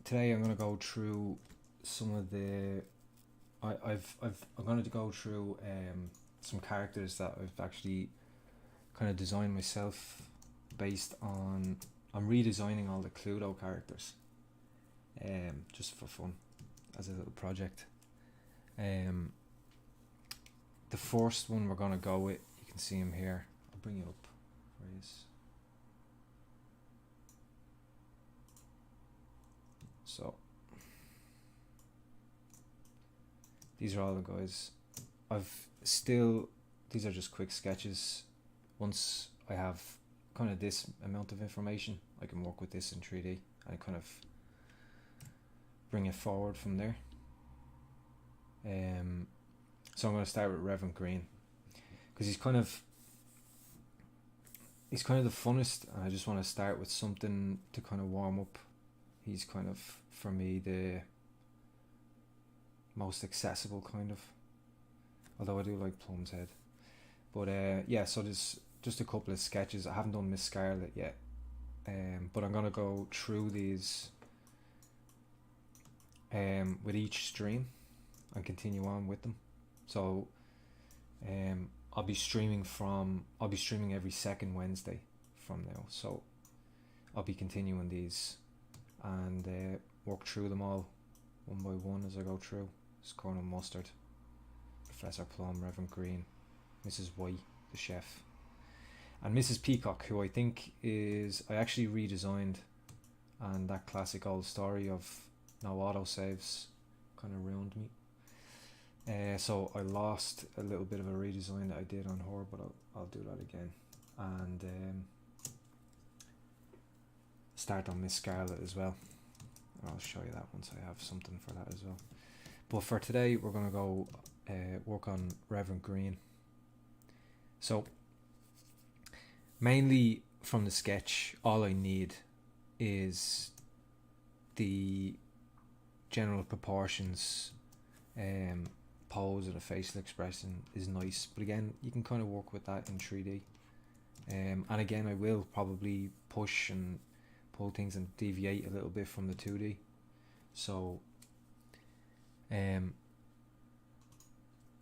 today I'm going to go through some of the I'm going to go through some characters that I've actually kind of designed myself based on. I'm redesigning all the Cluedo characters just for fun as a little project. The first one we're going to go with, you can see him here. I'll bring you up. Where he is. So these are all the guys. These are just quick sketches. Once I have kind of this amount of information, I can work with this in 3D and kind of bring it forward from there. So I'm going to start with Reverend Green because he's kind of the funnest, and I just want to start with something to kind of warm up. He's kind of, for me, the most accessible kind of, although I do like Plum's head. But yeah, so there's just a couple of sketches. I haven't done Miss Scarlet yet, but I'm going to go through these with each stream and continue on with them. So I'll be streaming every second Wednesday from now, so I'll be continuing these and work through them all one by one as I go through. It's Colonel Mustard, Professor Plum, Reverend Green, Mrs. White, the chef, and Mrs. Peacock, who I think I actually redesigned, and that classic old story of no autosaves kind of ruined me. So I lost a little bit of a redesign that I did on her, but I'll do that again, and start on Miss Scarlet as well. I'll show you that once I have something for that as well. But for today, we're going to go work on Reverend Green. So mainly from the sketch, all I need is the general proportions, pose of the facial expression is nice, but again, you can kind of work with that in 3D. And again, I will probably push and pull things and deviate a little bit from the 2D. So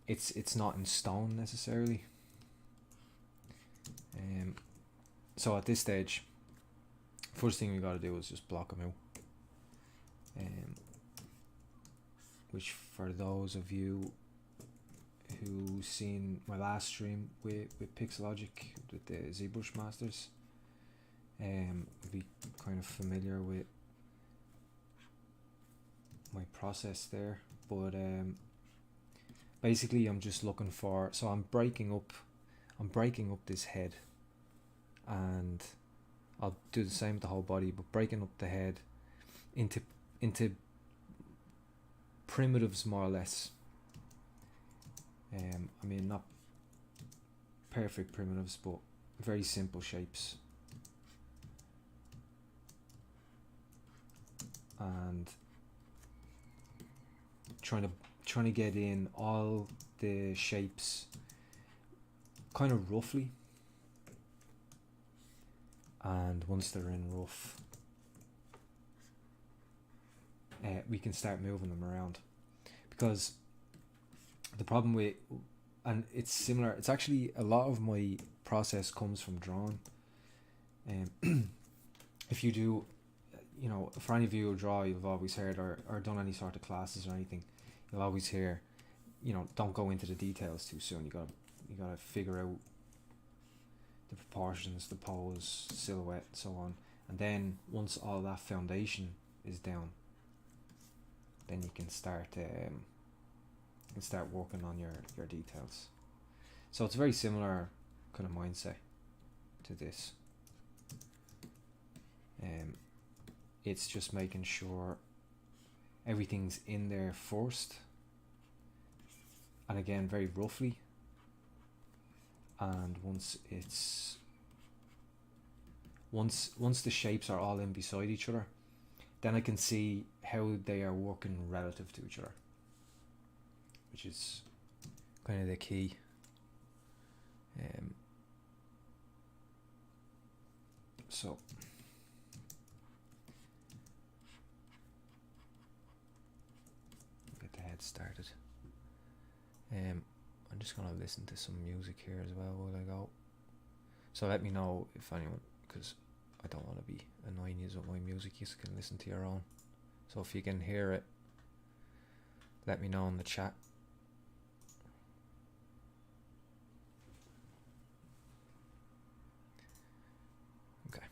it's not in stone necessarily. So at this stage, first thing we got to do is just block them out. Which for those of you who seen my last stream with Pixelogic, with the ZBrush Masters, will be kind of familiar with my process there. But basically I'm just looking for, so I'm breaking up this head, and I'll do the same with the whole body, but breaking up the head into primitives, more or less. I mean, not perfect primitives, but very simple shapes. And trying to get in all the shapes kind of roughly, and once they're in rough, we can start moving them around. Because the problem with, and it's similar, it's actually a lot of my process comes from drawing. If you do, you know, for any of you who draw, you've always heard or done any sort of classes or anything, you'll always hear, you know, don't go into the details too soon. You gotta figure out the proportions, the pose, silhouette, so on, and then once all that foundation is down, then you can start working on your details. So it's a very similar kind of mindset to this. It's just making sure everything's in there first, and again very roughly, and once the shapes are all in beside each other, then I can see how they are working relative to each other, which is kind of the key. So get started. I'm just gonna listen to some music here as well while I go. So let me know if anyone, because I don't want to be annoying you with my music. You can listen to your own. So if you can hear it, let me know in the chat. Okay.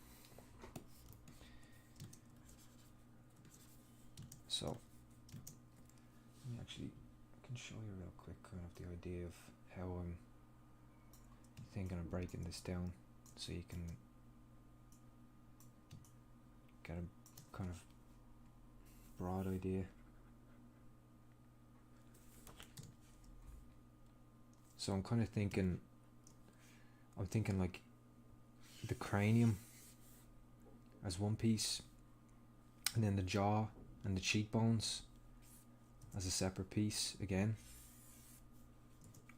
So let me actually, I can show you real quick kind of the idea of how I'm thinking of breaking this down, so you can get a kind of broad idea. So I'm kind of thinking, like the cranium as one piece, and then the jaw and the cheekbones as a separate piece again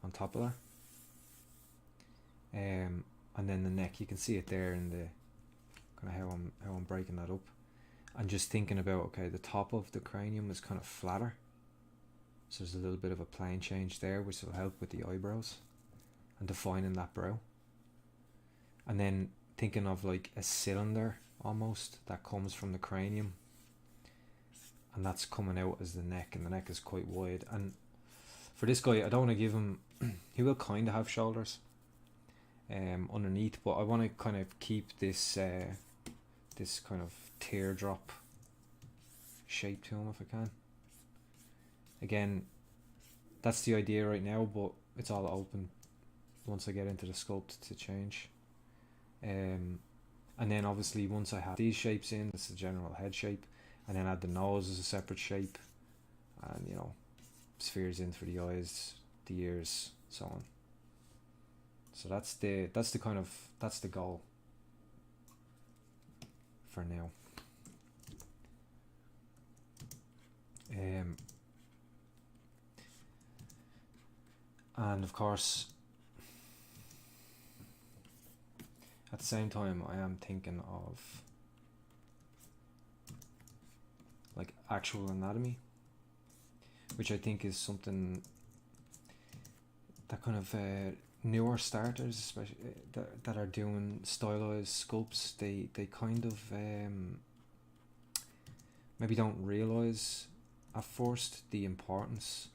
on top of that. And then the neck, you can see it there in the kind of how I'm breaking that up. And just thinking about, okay, the top of the cranium is kind of flatter, so there's a little bit of a plane change there, which will help with the eyebrows and defining that brow. And then thinking of like a cylinder almost that comes from the cranium, and that's coming out as the neck, and the neck is quite wide. And for this guy, I don't want to give him he will kind of have shoulders underneath, but I want to kind of keep this this kind of teardrop shape to him if I can. Again, that's the idea right now, but it's all open once I get into the sculpt to change. And then obviously once I have these shapes in, that's the general head shape, and then add the nose as a separate shape, and you know, spheres in for the eyes, the ears, so on. So that's the goal for now. And of course, at the same time, I am thinking of like actual anatomy, which I think is something that kind of newer starters, especially that are doing stylized sculpts, they kind of maybe don't realize at first the importance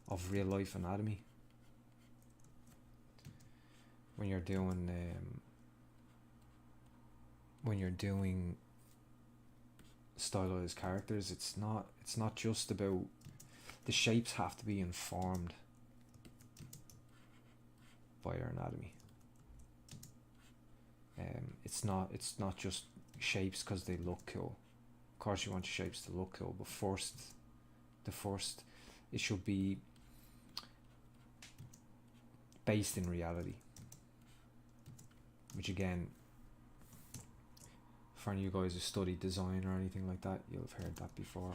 of real life anatomy when you're doing stylized characters. It's not just about the shapes, have to be informed by your anatomy. It's not just shapes because they look cool. Of course you want your shapes to look cool, but first it should be based in reality, which again, for any of you guys who study design or anything like that, you'll have heard that before.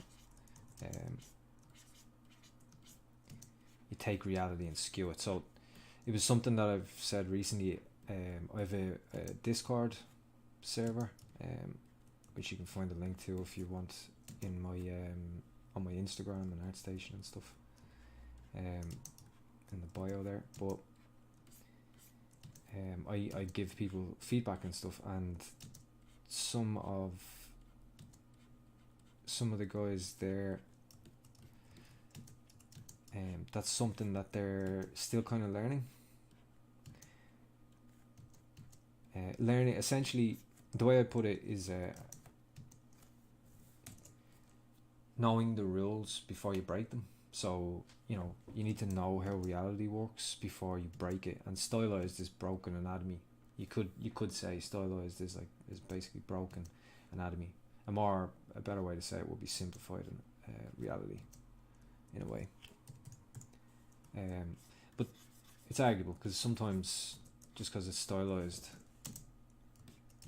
You take reality and skew it. So it was something that I've said recently. I have a Discord server, which you can find a link to if you want in my on my Instagram and ArtStation and stuff, in the bio there. But I give people feedback and stuff, and some of the guys there, that's something that they're still kind of learning. Learning, essentially, the way I put it is knowing the rules before you break them. So, you know, you need to know how reality works before you break it. And stylized is broken anatomy. You could say stylized is basically broken anatomy. A better way to say it would be simplified in reality, in a way. But it's arguable, because sometimes just because it's stylized,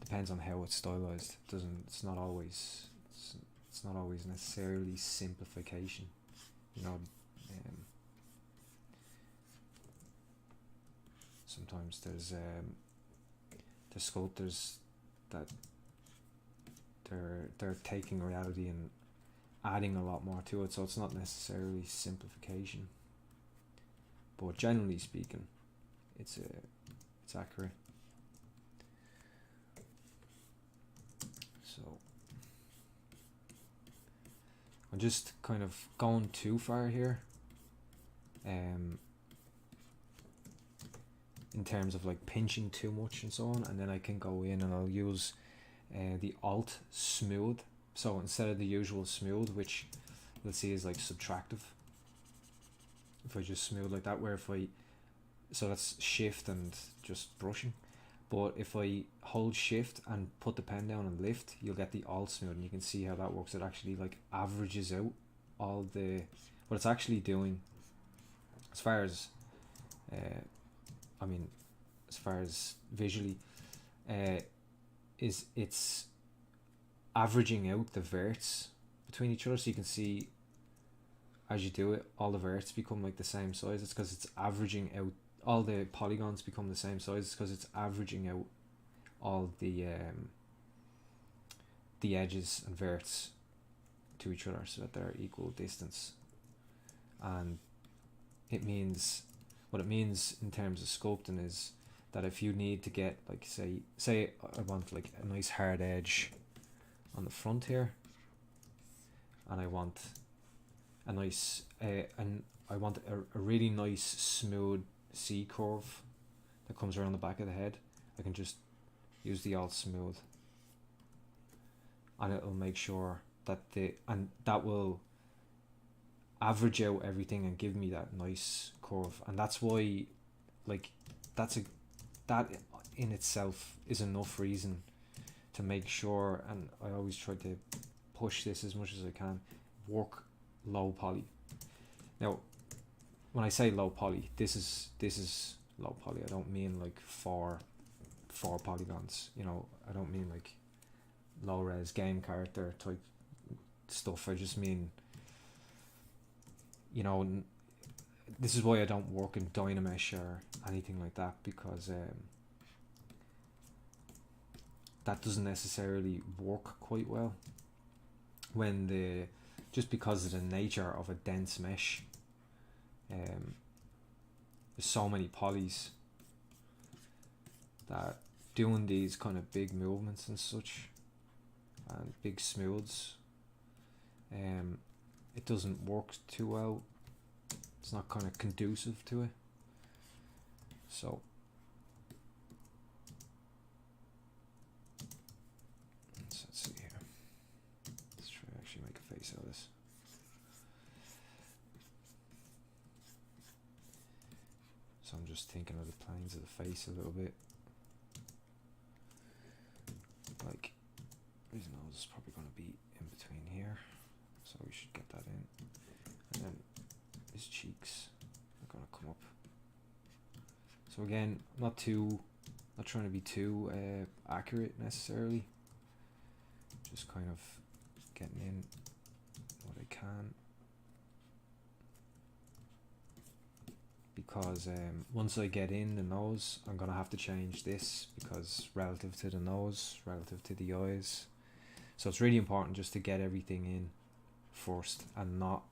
depends on how it's stylized. It's not always necessarily simplification, you know. Sometimes there's sculptors that they're taking reality and adding a lot more to it, so it's not necessarily simplification, but generally speaking it's accurate. So I'm just kind of going too far here in terms of like pinching too much and so on, and then I can go in and I'll use the Alt Smooth. So instead of the usual smooth, which let's see is like subtractive, if I just smooth like that, where if I, so that's shift and just brushing, but if I hold shift and put the pen down and lift, you'll get the Alt Smooth, and you can see how that works. It actually like averages out all the, what it's actually doing as far as I mean as far as visually is it's averaging out the verts between each other. So you can see as you do it, all the verts become like the same size. It's because it's averaging out, all the polygons become the same size. It's because it's averaging out all the edges and verts to each other so that they're equal distance. And it means, what it means in terms of sculpting is that if you need to get like say I want like a nice hard edge on the front here, and I want a nice and I want a really nice smooth C curve that comes around the back of the head, I can just use the Alt Smooth, and it'll make sure that that will average out everything and give me that nice curve. And that's why, like, that in itself is enough reason to make sure, and I always try to push this as much as I can, work low poly. Now when I say low poly, this is low poly. I don't mean like four polygons, you know. I don't mean like low res game character type stuff. I just mean, you know, this is why I don't work in Dynamesh or anything like that, because that doesn't necessarily work quite well when just because of the nature of a dense mesh. There's so many polys that doing these kind of big movements and such and big smooths, it doesn't work too well. It's not kind of conducive to it. So let's see here. Let's try to actually make a face out of this. So I'm just thinking of the planes of the face a little bit. Like, his nose is probably going to be in between here, so we should get that in. And then his cheeks are going to come up. So again, not trying to be too accurate necessarily. Just kind of getting in what I can. Because once I get in the nose, I'm going to have to change this, because relative to the nose, relative to the eyes. So it's really important just to get everything in first, and not,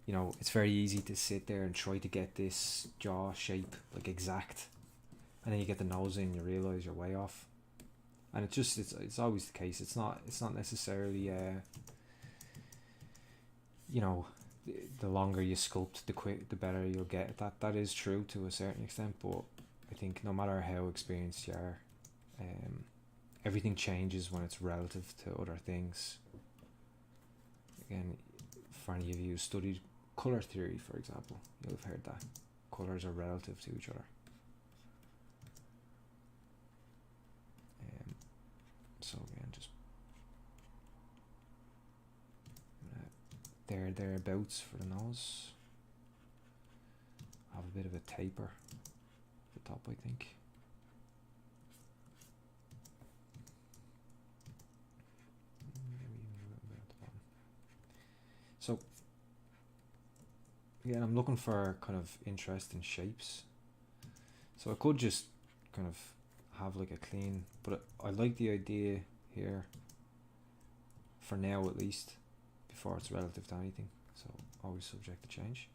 you know, it's very easy to sit there and try to get this jaw shape like exact, and then you get the nose in, you realize you're way off. And it's always the case. It's not necessarily you know, the longer you sculpt, the better you'll get. That is true to a certain extent, but I think no matter how experienced you are, everything changes when it's relative to other things. Again, for any of you who studied color theory, for example, you'll have heard that colors are relative to each other. So again, just thereabouts for the nose. Have a bit of a taper at the top, I think. Maybe even a little bit at the bottom. So again, I'm looking for kind of interesting shapes. So I could just kind of have like a clean, but I like the idea here for now at least, before it's relative to anything, so always subject to change,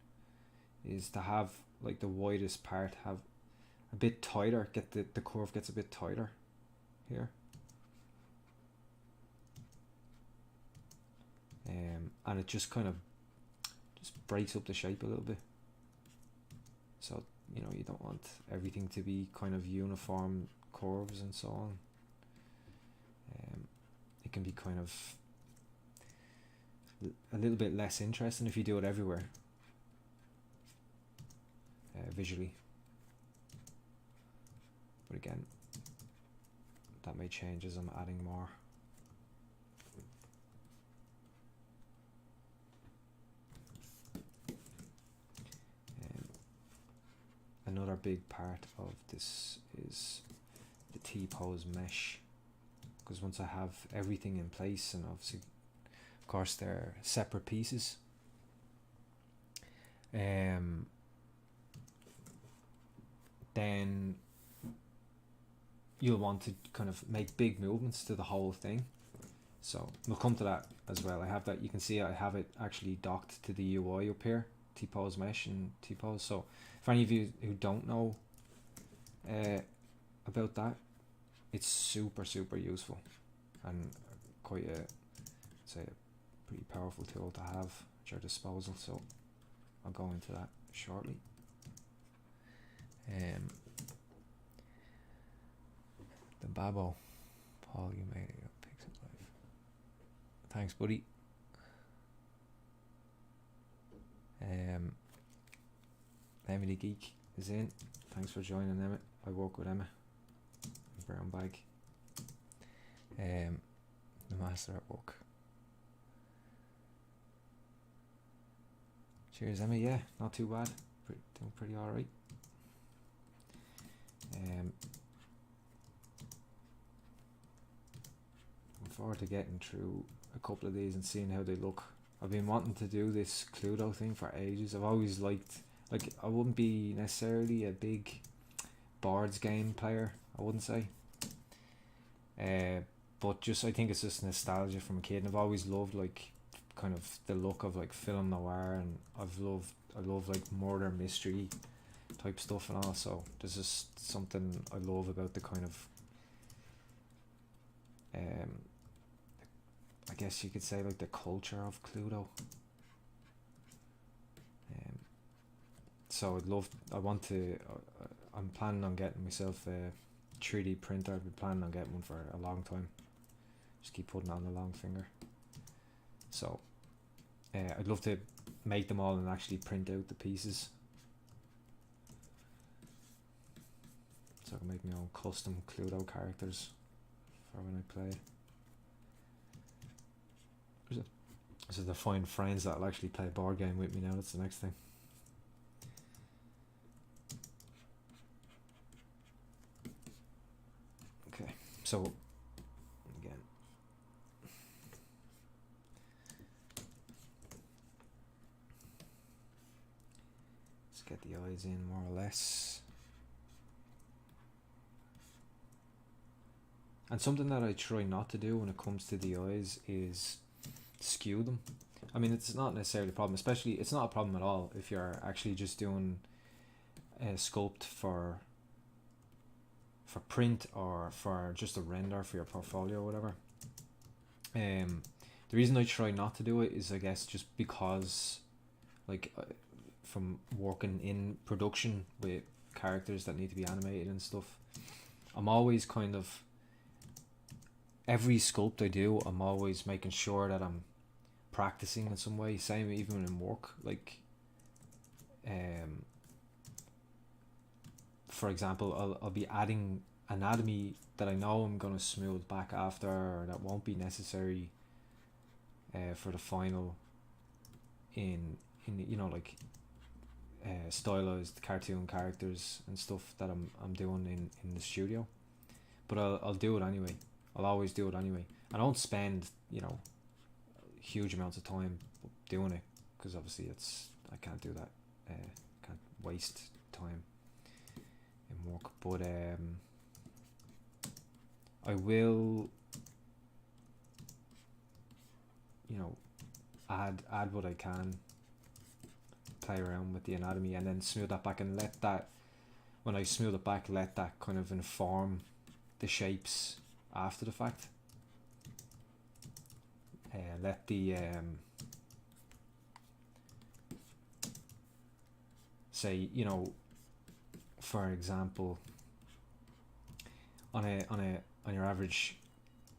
is to have like the widest part have a bit tighter, get the curve gets a bit tighter here. And it just kind of just breaks up the shape a little bit. So, you know, you don't want everything to be kind of uniform curves and so on. It can be kind of a little bit less interesting if you do it everywhere, visually. But again, that may change as I'm adding more. Another big part of this is the T-pose mesh, because once I have everything in place, and obviously of course they're separate pieces, then you'll want to kind of make big movements to the whole thing. So we'll come to that as well. I have that, you can see I have it actually docked to the UI up here, T-pose mesh and T-pose. So for any of you who don't know about that, it's super useful and quite a pretty powerful tool to have at your disposal. So I'll go into that shortly. The Babo, Paul, you made it. Pixel Live. Thanks, buddy. Emily Geek is in. Thanks for joining, Emma. I work with Emma. Brown bag. The master at work. Cheers, Emma. Yeah, not too bad. Doing pretty alright. Looking forward to getting through a couple of these and seeing how they look. I've been wanting to do this Cluedo thing for ages. I've always liked, like, I wouldn't be necessarily a big boards game player, I wouldn't say. But just, I think it's just nostalgia from a kid, and I've always loved like kind of the look of like film noir, and I love like murder mystery type stuff and all. So there's just something I love about the kind of I guess you could say like the culture of Cluedo. So I'm planning on getting myself a 3D printer. I've been planning on getting one for a long time. Just keep putting on the long finger. So I'd love to make them all and actually print out the pieces, so I can make my own custom Cluedo characters for when I play. So to find friends that'll actually play a board game with me now, that's the next thing. Okay, so again, let's get the eyes in more or less. And something that I try not to do when it comes to the eyes is skew them. I mean, it's not necessarily a problem, especially it's not a problem at all if you're actually just doing a sculpt for print or for just a render for your portfolio or whatever. The reason I try not to do it is, I guess, just because like from working in production with characters that need to be animated and stuff, I'm always kind of, every sculpt I do, I'm always making sure that I'm practicing in some way. Same even in work, like for example, I'll be adding anatomy that I know I'm gonna smooth back after, or that won't be necessary for the final in you know, like stylized cartoon characters and stuff that I'm doing in the studio. But I'll do it anyway. I'll always do it anyway. I don't spend, you know, huge amounts of time doing it, because obviously I can't do that. Can't waste time in work. But you know, add what I can, play around with the anatomy, and then smooth that back, and let that, when I smooth it back, let that kind of inform the shapes after the fact. Let the say, you know, for example, on your average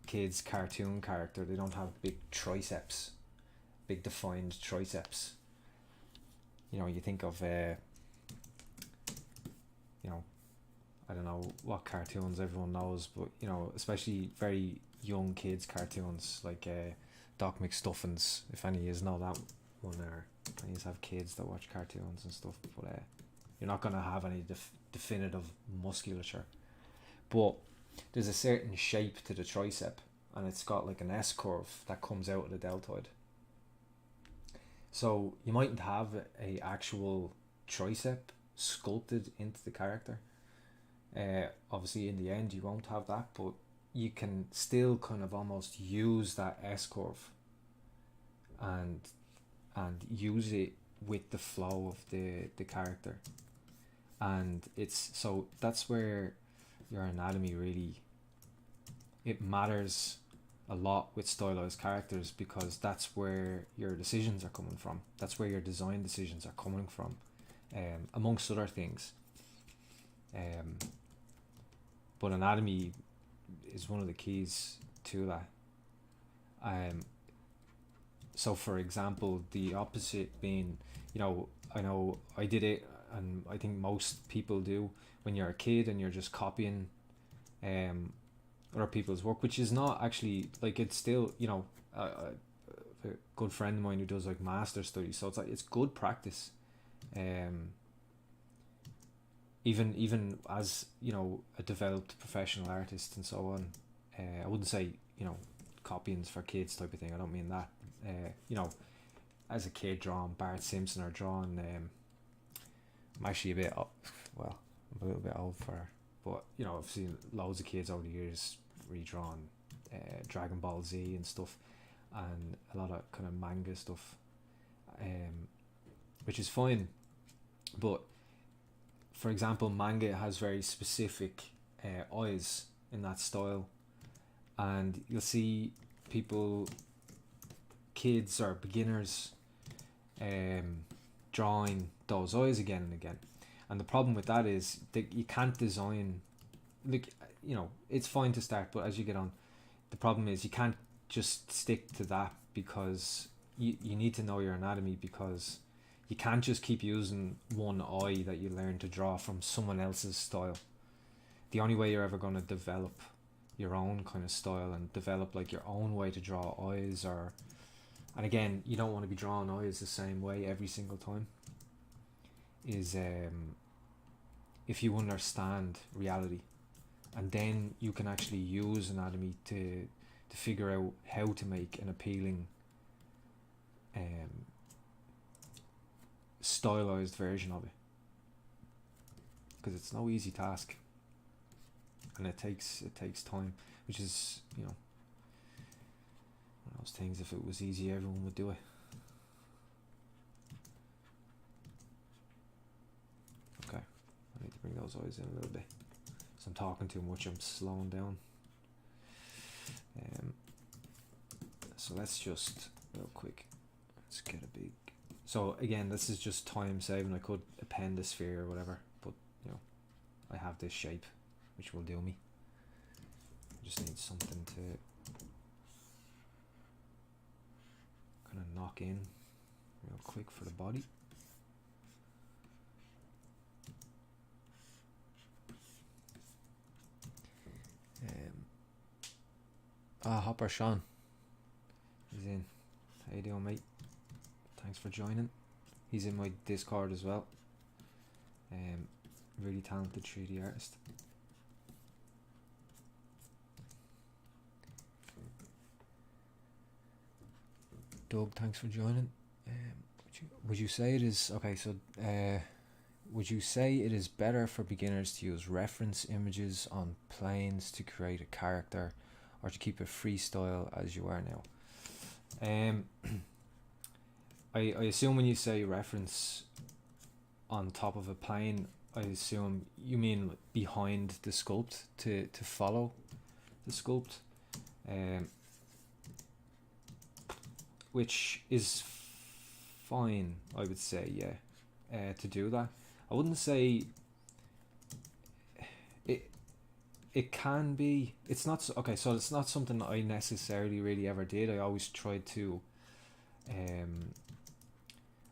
kid's cartoon character, they don't have big triceps, big defined triceps. You know, you think of you know, I don't know what cartoons everyone knows, but you know, especially very young kids cartoons like Doc McStuffins, if any of you know that one, or any of you have kids that watch cartoons and stuff, but you're not going to have any definitive musculature, but there's a certain shape to the tricep, and it's got like an S curve that comes out of the deltoid. So you mightn't have a actual tricep sculpted into the character. Obviously in the end you won't have that, but you can still kind of almost use that S curve and use it with the flow of the character. And it's, so that's where your anatomy really, it matters a lot with stylized characters, because that's where your decisions are coming from. That's where your design decisions are coming from, amongst other things. But anatomy is one of the keys to that. So for example, the opposite being, you know I did it, and I think most people do, when you're a kid and you're just copying other people's work, which is not actually, like, it's still, you know, a good friend of mine who does like master studies, so it's like, it's good practice. Even as, you know, a developed professional artist and so on, I wouldn't say, you know, copying's for kids type of thing, I don't mean that. You know, as a kid drawing Bart Simpson or drawing I'm actually a bit, well, I'm a little bit old for her, but you know, I've seen loads of kids over the years redrawn Dragon Ball Z and stuff, and a lot of kind of manga stuff, which is fine. But for example, manga has very specific eyes in that style, and you'll see people, kids or beginners, drawing those eyes again and again. And the problem with that is that you can't design, like, you know, it's fine to start, but as you get on, the problem is you can't just stick to that, because you need to know your anatomy, because you can't just keep using one eye that you learn to draw from someone else's style. The only way you're ever going to develop your own kind of style and develop like your own way to draw eyes, or, and again, you don't want to be drawing eyes the same way every single time, is if you understand reality, and then you can actually use anatomy to figure out how to make an appealing stylized version of it, because it's no easy task, and it takes time, which is, you know, one of those things, if it was easy everyone would do it. Okay, I need to bring those eyes in a little bit, so I'm talking too much, I'm slowing down. So let's just real quick, let's get a big, so again, this is just time saving. I could append a sphere or whatever, but you know, I have this shape which will do me. I just need something to kind of knock in real quick for the body. Hopper Sean, he's in. How you doing, mate? Thanks for joining. He's in my Discord as well. Really talented 3D artist. Doug, thanks for joining. Would you say it is okay? So, would you say it is better for beginners to use reference images on planes to create a character, or to keep a freestyle as you are now? Um, I assume when you say reference on top of a plane, I assume you mean behind the sculpt to follow the sculpt, which is fine, I would say, yeah, to do that. I wouldn't say it can be. It's not okay. So it's not something that I necessarily really ever did. I always tried to,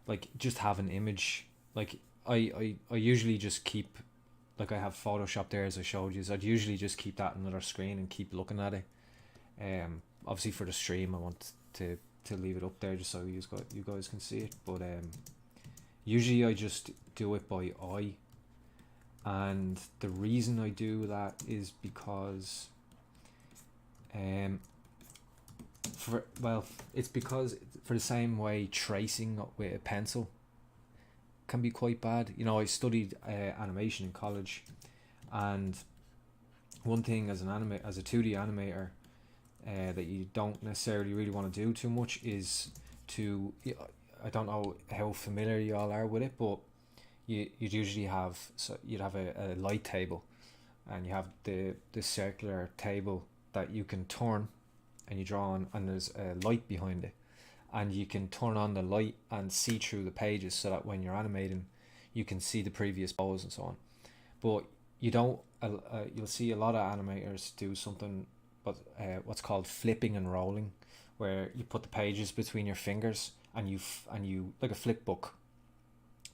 like, just have an image. Like I usually just keep, like, I have Photoshop there as I showed you. So I'd usually just keep that on another screen and keep looking at it. Obviously for the stream, I want to leave it up there just so you guys can see it. But usually I just do it by eye. And the reason I do that is because it's because for the same way tracing with a pencil can be quite bad. You know, I studied animation in college, and one thing as a 2D animator that you don't necessarily really want to do too much is to, I don't know how familiar you all are with it, but you'd usually have, so you'd have a light table, and you have the circular table that you can turn, and you draw on, and there's a light behind it, and you can turn on the light and see through the pages, so that when you're animating you can see the previous pose and so on. But you don't, you'll see a lot of animators do something but what's called flipping and rolling, where you put the pages between your fingers and you like a flip book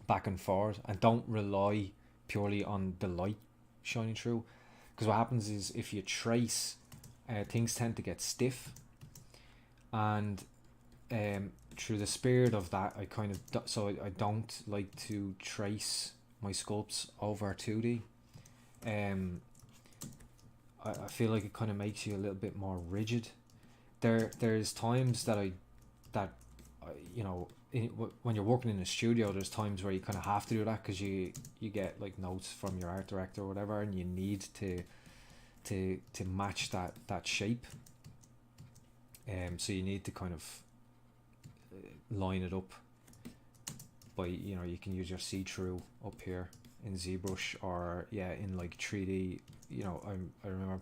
back and forward, and don't rely purely on the light shining through, because what happens is if you trace, things tend to get stiff, and through the spirit of that, I don't like to trace my sculpts over 2D. I feel like it kind of makes you a little bit more rigid. There's times that you know, when you're working in a studio, there's times where you kind of have to do that, because you get like notes from your art director or whatever, and you need to match that shape. So you need to kind of line it up by, you know, you can use your see-through up here in ZBrush, or in like 3D. You know, I remember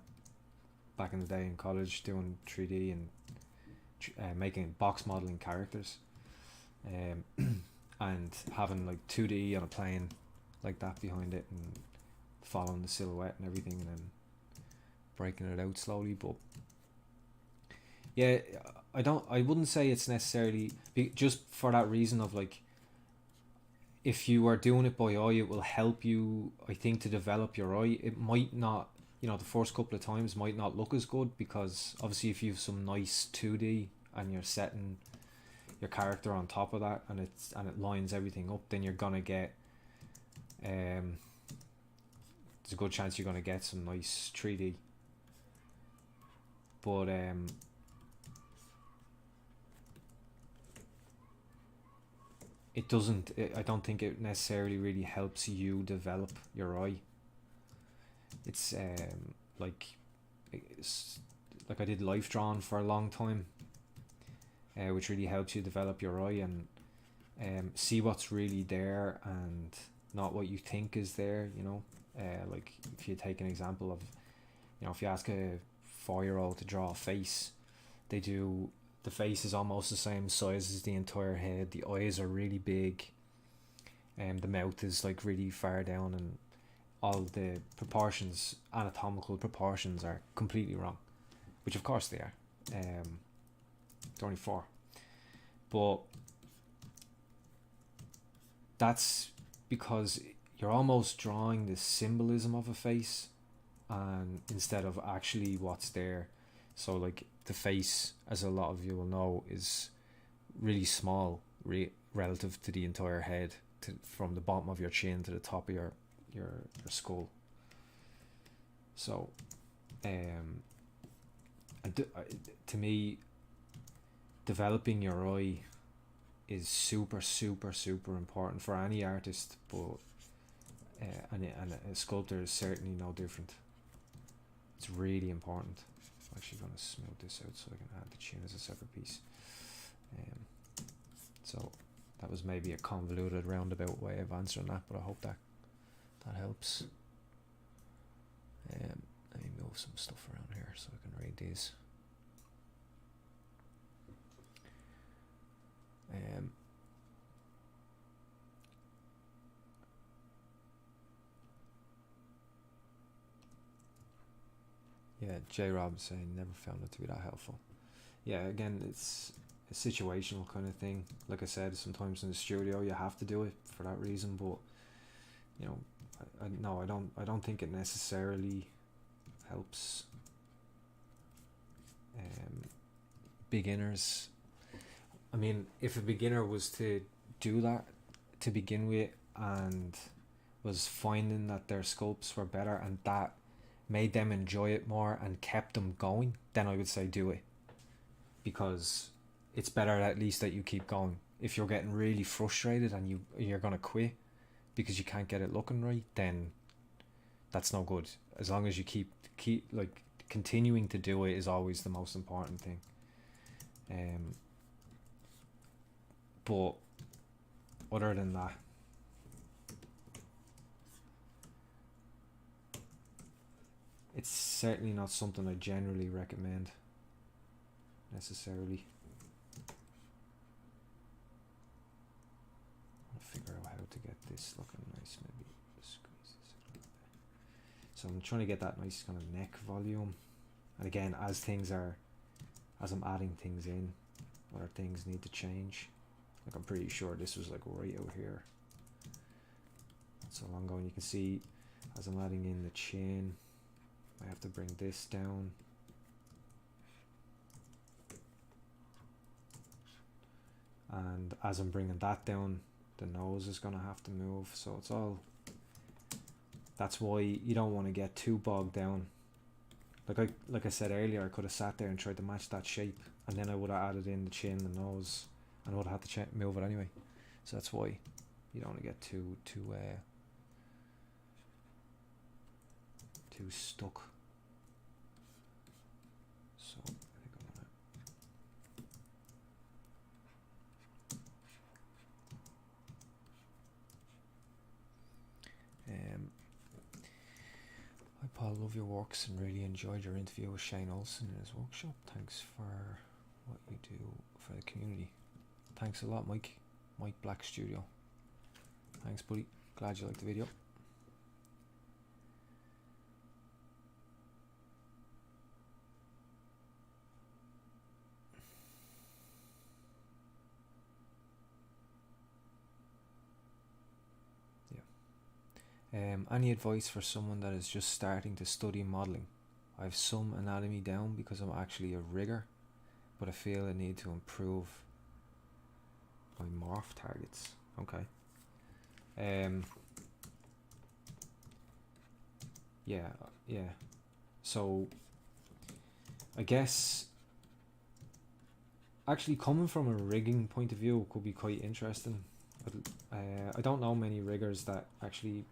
back in the day in college doing 3D and making box modeling characters, and having like 2D on a plane like that behind it, and following the silhouette and everything, and then breaking it out slowly. But yeah, I wouldn't say it's necessarily just for that reason of, like, if you are doing it by eye, it will help you, I think, to develop your eye. It might not, you know, the first couple of times might not look as good, because obviously if you have some nice 2D and you're setting your character on top of that, and it lines everything up, then you're gonna get there's a good chance you're gonna get some nice 3D. But it doesn't, I don't think it necessarily really helps you develop your eye. It's like I did life drawing for a long time, which really helps you develop your eye and see what's really there and not what you think is there, you know. Like if you take an example of, you know, if you ask a 4-year-old to draw a face, the face is almost the same size as the entire head. The eyes are really big, and the mouth is like really far down, and all the proportions, anatomical proportions, are completely wrong, which of course they are. They're only 4, but that's because you're almost drawing the symbolism of a face, and instead of actually what's there. So like the face, as a lot of you will know, is really small relative to the entire head, from the bottom of your chin to the top of your skull. So to me, developing your eye is super important for any artist, but and a sculptor is certainly no different. It's really important. I'm actually going to smooth this out so I can add the tune as a separate piece. So that was maybe a convoluted roundabout way of answering that, but I hope that helps. Let me move some stuff around here so I can read these. Yeah, J. Rob saying never found it to be that helpful. Yeah, again, it's a situational kind of thing. Like I said, sometimes in the studio you have to do it for that reason, but you know, no, I don't think it necessarily helps beginners. I mean, if a beginner was to do that to begin with and was finding that their sculpts were better and that made them enjoy it more and kept them going, then I would say do it, because it's better at least that you keep going. If you're getting really frustrated and you're gonna quit because you can't get it looking right, then that's no good. As long as you keep like continuing to do it is always the most important thing. But other than that, it's certainly not something I generally recommend necessarily. I'll figure out how to get this looking nice, maybe squeeze this a little bit. So I'm trying to get that nice kind of neck volume, and again, as I'm adding things in, other things need to change. Like I'm pretty sure this was like right out here, not so long ago, and you can see as I'm adding in the chin, I have to bring this down. And as I'm bringing that down, the nose is going to have to move. So it's all, that's why you don't want to get too bogged down. Like I said earlier, I could have sat there and tried to match that shape, and then I would have added in the chin, the nose, and I would have had to move it anyway. So that's why you don't want to get too stuck. So I think I'm gonna hi Paul, love your works and really enjoyed your interview with Shane Olsen in his workshop. Thanks for what you do for the community. Thanks a lot, Mike Black Studio. Thanks, buddy. Glad you liked the video. Any advice for someone that is just starting to study modelling? I have some anatomy down because I'm actually a rigger, but I feel I need to improve my morph targets. Okay. Yeah. So I guess actually coming from a rigging point of view could be quite interesting. But I don't know many riggers that actually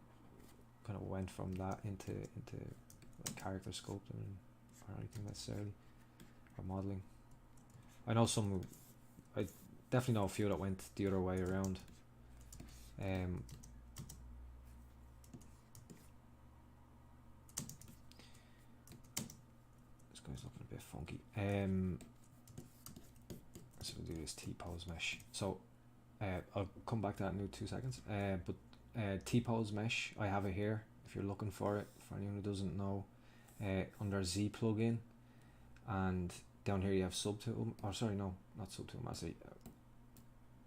kind of went from that into like character sculpting or anything necessarily, or modeling. I know some, I definitely know a few that went the other way around. This guy's looking a bit funky. So we'll do this T-pose mesh. So I'll come back to that in 2 seconds. But T-pose mesh, I have it here if you're looking for it, for anyone who doesn't know, under Z plugin, and down here you have subtool, or sorry, no, not subtool master,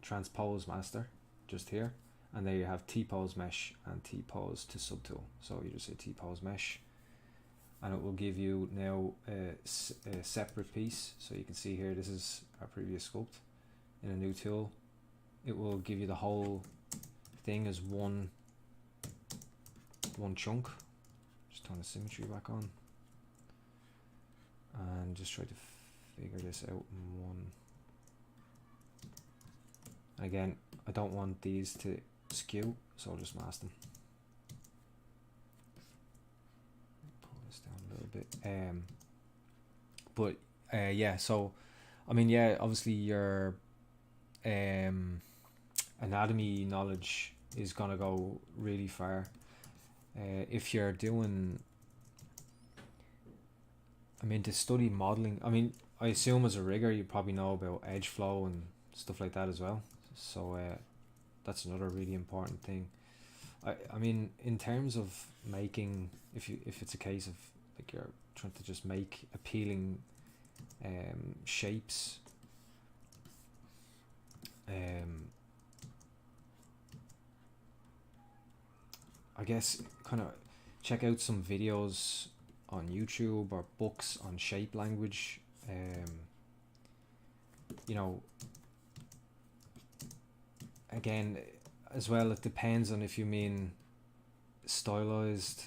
transpose master, just here, and there you have T-pose mesh and T-pose to subtool. So you just say T-pose mesh, and it will give you now a separate piece. So you can see here, this is our previous sculpt in a new tool. It will give you the whole thing as one chunk. Just turn the symmetry back on and just try to figure this out in one. Again, I don't want these to skew, so I'll just mask them. Pull this down a little bit. But yeah, so I mean, yeah, obviously your anatomy knowledge is gonna go really far. If you're doing, I mean, to study modeling, I mean, I assume as a rigger you probably know about edge flow and stuff like that as well. So that's another really important thing. I mean, in terms of making, if it's a case of like you're trying to just make appealing shapes, I guess kind of check out some videos on YouTube or books on shape language. You know, again, as well, it depends on if you mean stylized.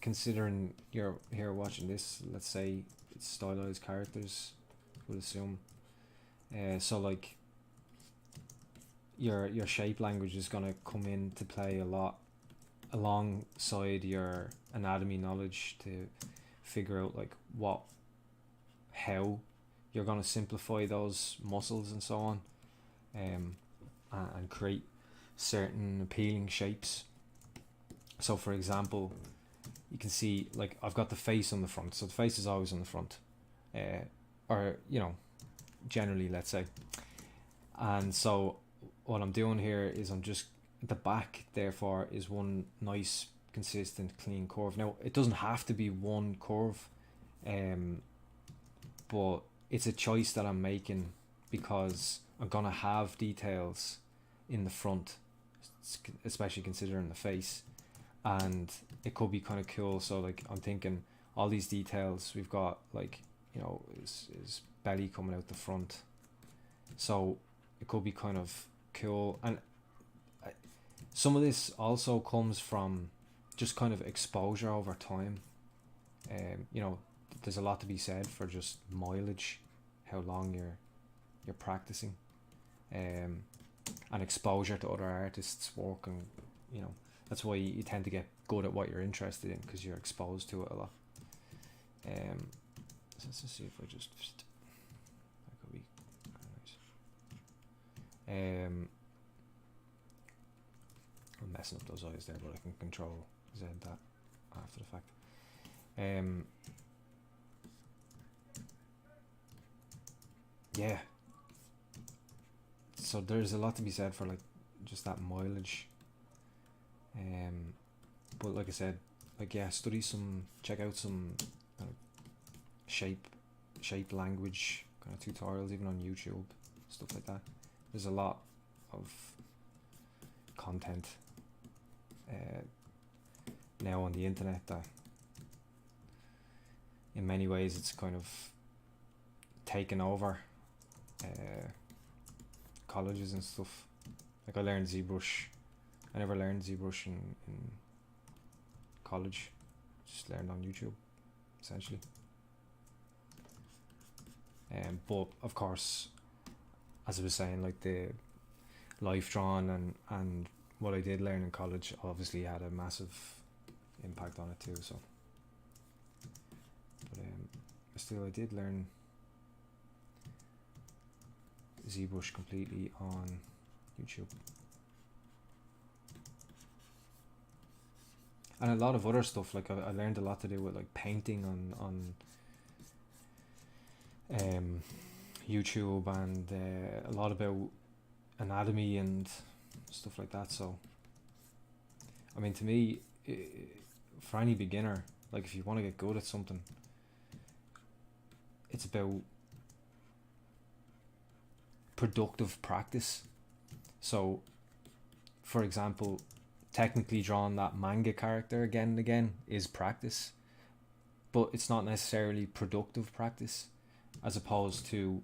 Considering you're here watching this, let's say it's stylized characters, we'll assume. So like your shape language is gonna come into play a lot alongside your anatomy knowledge to figure out like how you're gonna simplify those muscles and so on, and create certain appealing shapes. So for example, you can see like I've got the face on the front, so the face is always on the front, or you know, generally, let's say. And so what I'm doing here is I'm just, the back therefore is one nice consistent clean curve. Now it doesn't have to be one curve, but it's a choice that I'm making because I'm gonna have details in the front, especially considering the face, and it could be kind of cool. So like I'm thinking all these details, we've got like, you know, is belly coming out the front, so it could be kind of cool. And some of this also comes from just kind of exposure over time. You know, there's a lot to be said for just mileage, how long you're practicing, and exposure to other artists' work, and you know, that's why you tend to get good at what you're interested in, because you're exposed to it a lot. So let's just see if I just, that could be nice. I'm messing up those eyes there, but I can control Z that after the fact. Yeah, so there's a lot to be said for like just that mileage. But like I said, like yeah, check out some shape language kind of tutorials, even on YouTube, stuff like that. There's a lot of content now on the internet that in many ways it's kind of taken over colleges and stuff. Like I learned ZBrush, I never learned ZBrush in college, just learned on YouTube essentially. But of course, as I was saying, like the life drawn and what I did learn in college obviously had a massive impact on it too. So, but still, I did learn ZBrush completely on YouTube, and a lot of other stuff. Like I learned a lot to do with like painting on YouTube, and a lot about anatomy and stuff like that. So I mean, to me, for any beginner, like if you want to get good at something, it's about productive practice. So for example, technically drawing that manga character again and again is practice, but it's not necessarily productive practice, as opposed to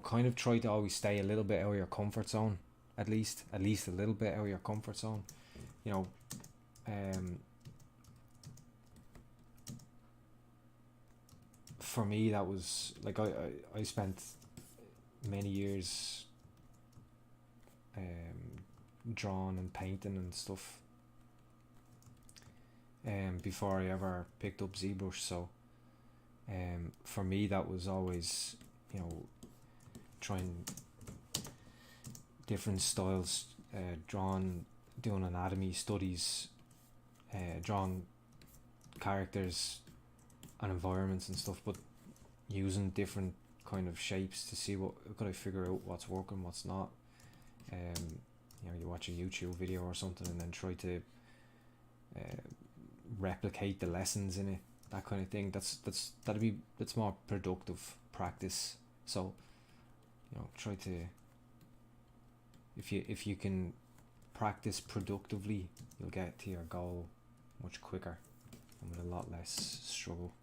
kind of try to always stay a little bit out of your comfort zone, at least a little bit out of your comfort zone. You know, for me that was like I spent many years drawing and painting and stuff, before I ever picked up ZBrush. So for me that was always, you know, trying different styles, doing anatomy studies, drawing characters and environments and stuff, but using different kind of shapes to see what could I figure out what's working, what's not. You know, you watch a YouTube video or something and then try to replicate the lessons in it, that kind of thing. That's more productive practice. So, you know, try to, if you can practice productively, you'll get to your goal much quicker and with a lot less struggle.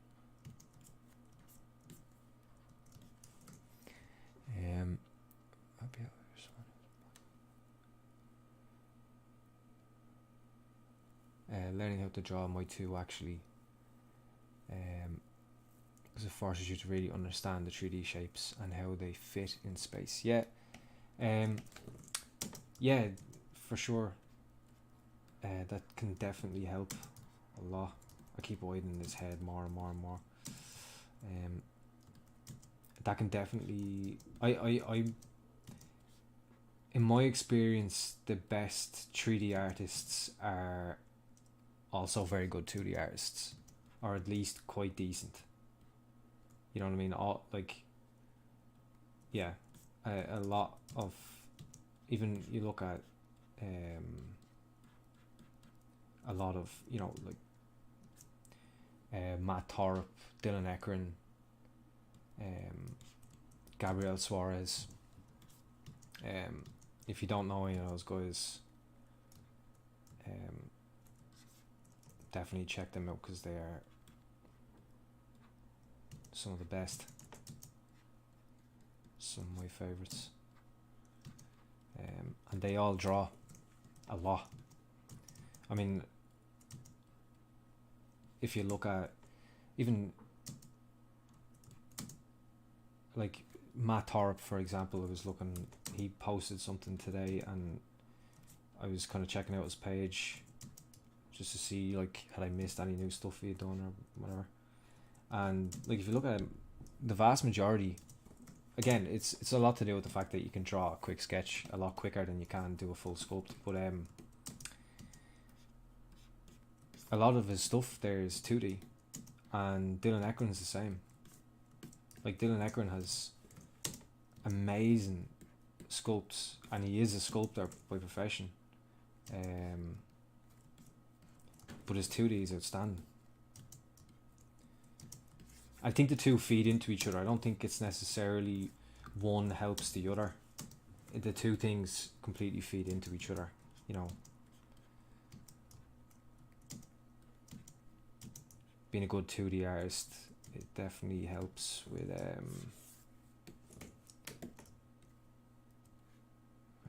Learning how to draw might too, actually, because it forces you to really understand the 3D shapes and how they fit in space. Yeah, yeah, for sure. That can definitely help a lot. I keep widening this head more and more and more. That can definitely, I in my experience, the best 3D artists are also very good 2D artists, or at least quite decent. You know what I mean? All, like, yeah, a lot of, even you look at a lot of, you know, like Matt Thorpe, Dylan Ekron, Gabriel Suarez. If you don't know any of those guys, definitely check them out, because they are some of the best, some of my favorites. And they all draw a lot. I mean, if you look at even like Matt Thorpe, for example, I was looking, he posted something today and I was kind of checking out his page just to see, like, had I missed any new stuff he had done or whatever. And like, if you look at it, the vast majority, again, it's a lot to do with the fact that you can draw a quick sketch a lot quicker than you can do a full sculpt. But a lot of his stuff there is 2D, and Dylan Ekron is the same. Like, Dylan Ekron has amazing sculpts, and he is a sculptor by profession. But his 2D is outstanding. I think the two feed into each other. I don't think it's necessarily one helps the other. The two things completely feed into each other, you know. Being a good 2D artist, it definitely helps with kind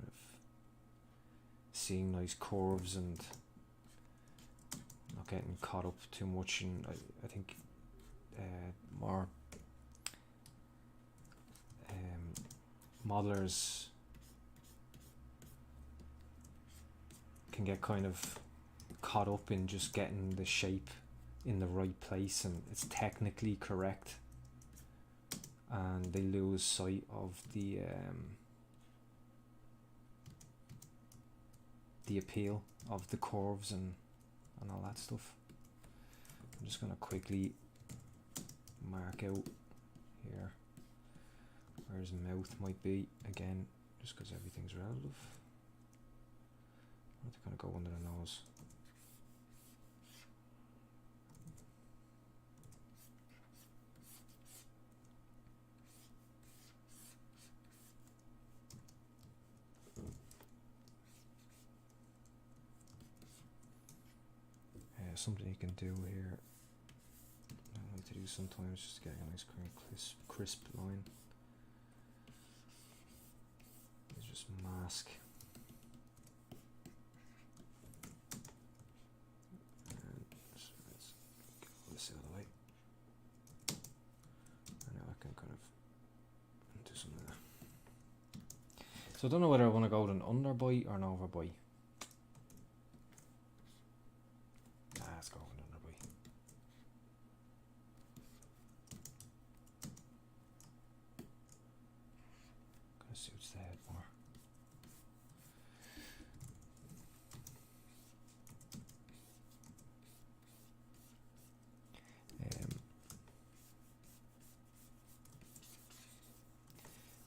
of seeing nice curves and not getting caught up too much. And I think more modelers can get kind of caught up in just getting the shape in the right place and it's technically correct, and they lose sight of the appeal of the curves and all that stuff. I'm just gonna quickly mark out here where his mouth might be again, just because everything's relative. I'm gonna go under the nose. Something you can do here, I like to do sometimes, just to get a nice crisp line, is just mask. And let's get all this out of the way. And now I can kind of do something there. So I don't know whether I want to go with an underbite or an overbite. Let's go with an of suits the head more.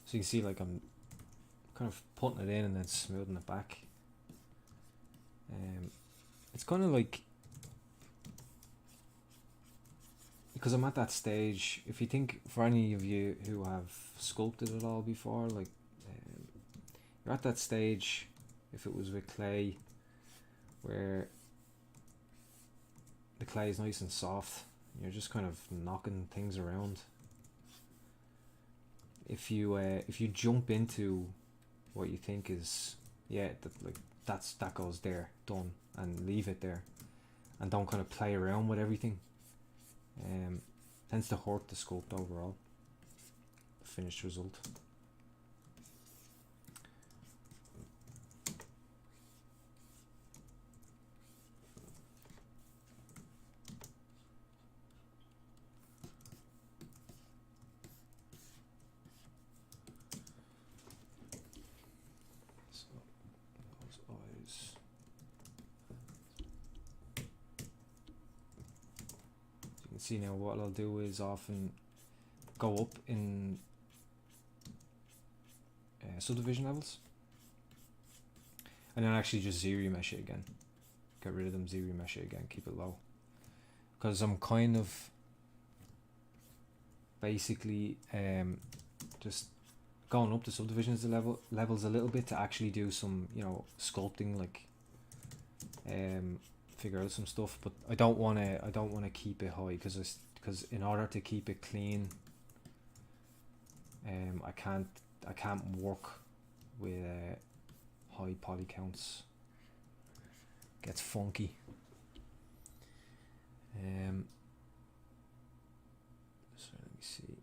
So you can see, like, I'm kind of putting it in and then smoothing it back. It's kind of like, because I'm at that stage, if you think, for any of you who have sculpted it all before, like, you're at that stage, if it was with clay, where the clay is nice and soft, you're just kind of knocking things around. If you jump into what you think is, yeah, that goes there, done, and leave it there, and don't kind of play around with everything, tends to hurt the sculpt overall, the finished result. See, now what I'll do is often go up in subdivision levels, and then actually just ZBrush it again, get rid of them, ZBrush it again, keep it low, because I'm kind of basically just going up the subdivisions levels a little bit to actually do some, you know, sculpting, like figure out some stuff, but I don't want to keep it high, because in order to keep it clean, I can't work with high poly counts. Gets funky. So let me see.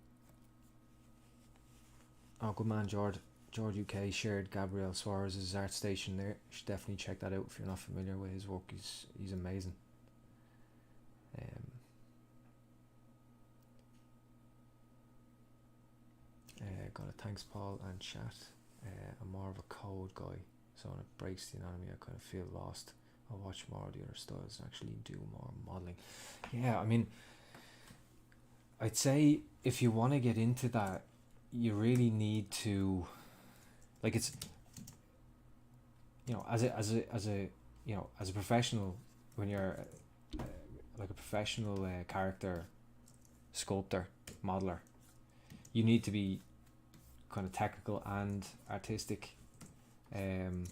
Oh, good man, George UK shared Gabriel Suarez's art station there. You should definitely check that out if you're not familiar with his work. He's amazing. Got a thanks Paul and chat. I'm more of a code guy, so when it breaks the anatomy I kind of feel lost. I'll watch more of the other styles and actually do more modeling. Yeah, I mean, I'd say if you want to get into that, you really need to, like, it's, you know, as a you know, as a professional, when you're like a professional character sculptor, modeler, you need to be kind of technical and artistic, and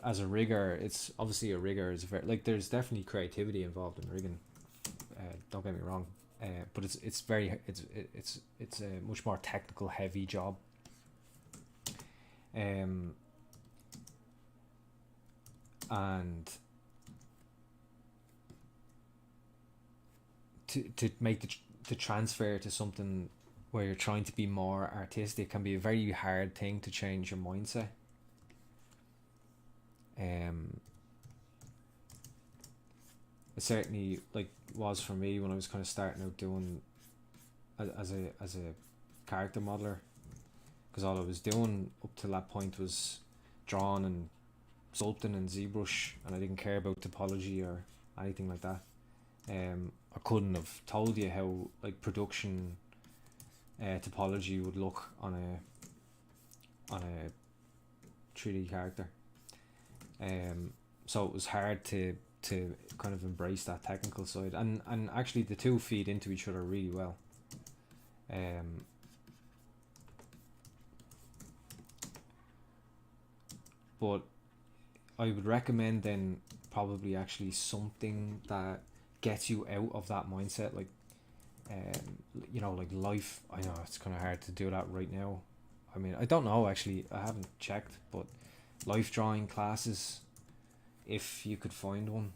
as a rigger, it's obviously a rigger is very, like, there's definitely creativity involved in rigging, don't get me wrong, but it's a much more technical heavy job, and to make the transfer to something where you're trying to be more artistic can be a very hard thing to change your mindset. It certainly, like, was for me when I was kind of starting out doing as a character modeler, because all I was doing up to that point was drawing and sculpting and ZBrush, and I didn't care about topology or anything like that. I couldn't have told you how, like, production topology would look on a 3D character. So it was hard to kind of embrace that technical side, and actually the two feed into each other really well. But I would recommend then probably actually something that gets you out of that mindset, like you know, like life. I know it's kind of hard to do that right now. I mean, I don't know, actually, I haven't checked, but life drawing classes, if you could find one,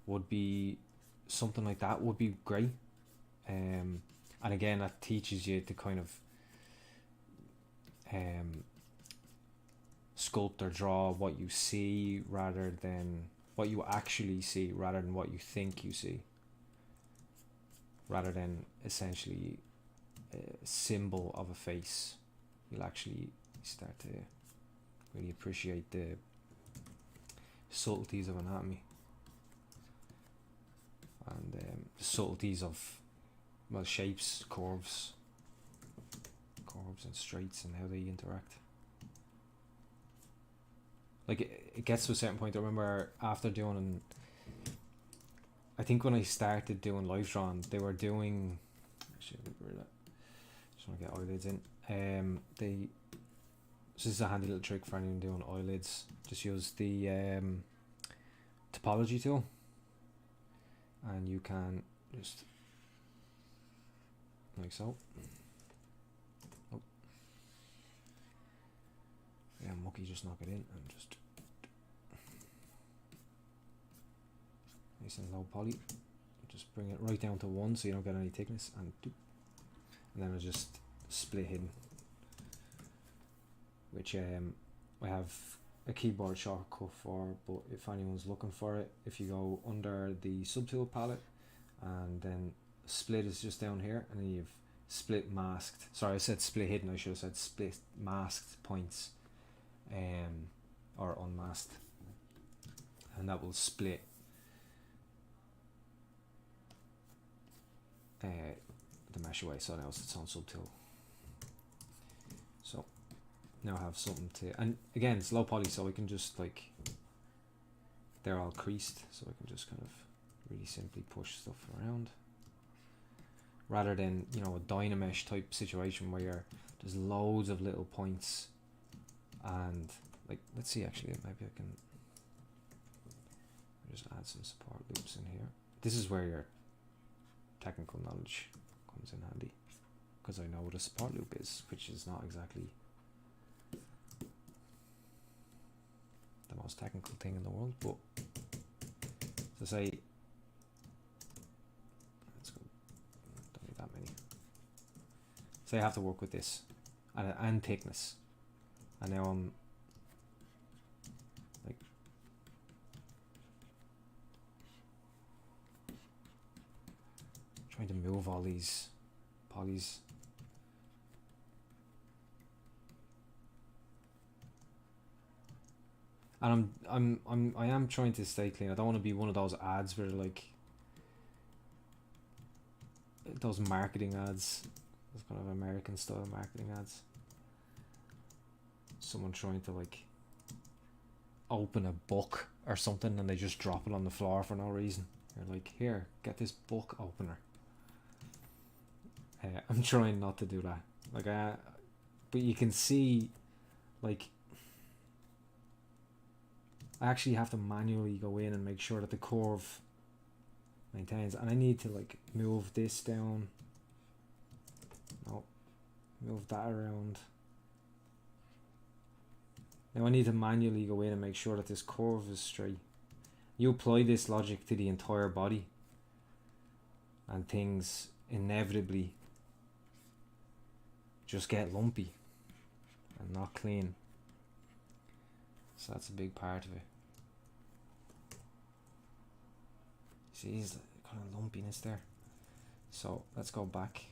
would be something like that would be great. And again, that teaches you to kind of sculpt or draw what you see rather than what you actually see, rather than what you think you see, rather than essentially symbol of a face, you'll actually start to really appreciate the subtleties of anatomy and the subtleties of, well, shapes, curves and straights and how they interact. Like it gets to a certain point. I remember after doing, I think when I started doing live drawing, they were doing, actually, just want to get eyelids in. So this is a handy little trick for anyone doing eyelids. Just use the topology tool, and you can just like so. Oh, yeah, mucky, just knock it in and just nice and low poly. Just bring it right down to 1 so you don't get any thickness, and then I just split hidden, which I have a keyboard shortcut for, but if anyone's looking for it, if you go under the subtool palette and then split is just down here, and then you've split masked, sorry I said split hidden, I should have said split masked points, or unmasked, and that will split the mesh away, so now it's its own subtool. So now I have something to, and again it's low poly, so I can just like, they're all creased, so I can just kind of really simply push stuff around, rather than, you know, a Dynamesh type situation where there's loads of little points. And like, let's see, actually maybe I can just add some support loops in here. This is where your technical knowledge comes in handy, because I know what a support loop is, which is not exactly the most technical thing in the world, but to say, let's go, don't need that many. Say I have to work with this and thickness, and now I'm like trying to move all these polys. And I am trying to stay clean. I don't want to be one of those ads where like those marketing ads, those kind of American style marketing ads. Someone trying to like open a book or something and they just drop it on the floor for no reason. You're like, here, get this book opener. I'm trying not to do that. Like, but you can see, like, I actually have to manually go in and make sure that the curve maintains, and I need to like move this down. No, move that around. Now I need to manually go in and make sure that this curve is straight. You apply this logic to the entire body, and things inevitably just get lumpy and not clean. So that's a big part of it. See, there's kind of lumpiness there. So let's go back.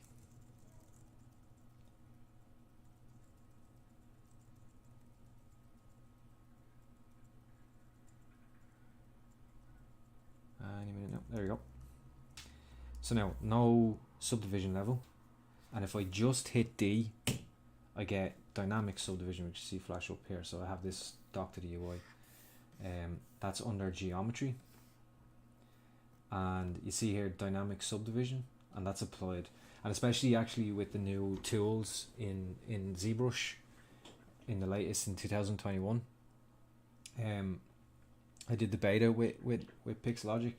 Any minute now. There you go. So now, no subdivision level. And if I just hit D, I get dynamic subdivision, which you see flash up here. So I have this dock to the UI. That's under geometry. And you see here dynamic subdivision, and that's applied. And especially actually with the new tools in ZBrush, in the latest in 2021. I did the beta with Pixlogic,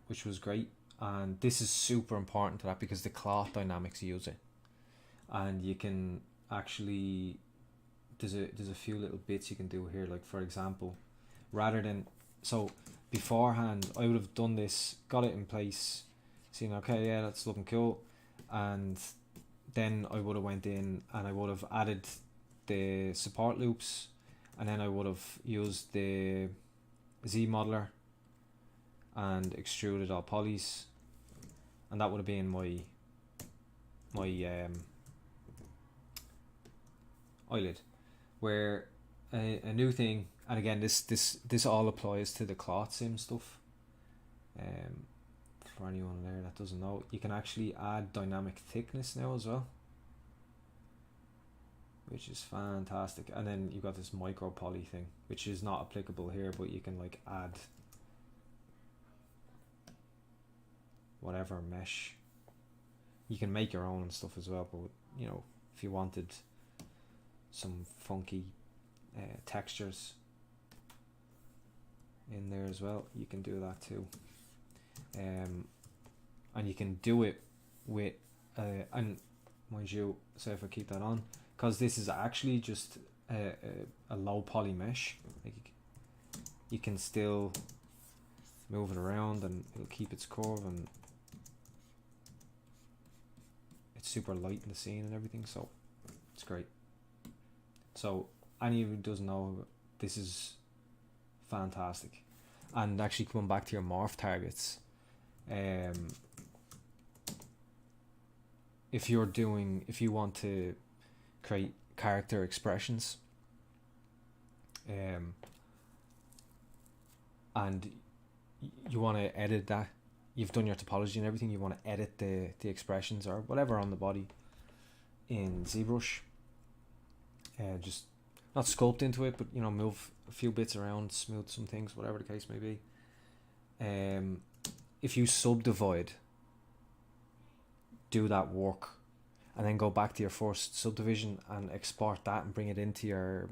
which was great. And this is super important to that because the cloth dynamics use it. And you can actually, there's a few little bits you can do here. Like for example, rather than, so beforehand I would have done this, got it in place, seen okay, yeah, that's looking cool, and then I would have went in and I would have added the support loops, and then I would have used the Z modeler and extruded all polys, and that would have been my eyelid, where a new thing, and again this all applies to the cloth sim stuff. For anyone there that doesn't know, you can actually add dynamic thickness now as well, which is fantastic. And then you've got this micro poly thing, which is not applicable here, but you can like add whatever mesh. You can make your own and stuff as well, but you know, if you wanted some funky textures in there as well, you can do that too. And you can do it with and mind you, so if I keep that on, because this is actually just a low poly mesh, like you can still move it around and it'll keep its curve, and it's super light in the scene and everything, so it's great. So any of you who doesn't know, this is fantastic. And actually coming back to your morph targets, if you want to create character expressions, and you want to edit that, you've done your topology and everything, you want to edit the expressions or whatever on the body in ZBrush, just not sculpt into it, but you know, move a few bits around, smooth some things, whatever the case may be. If you subdivide, do that work, and then go back to your first subdivision and export that and bring it into your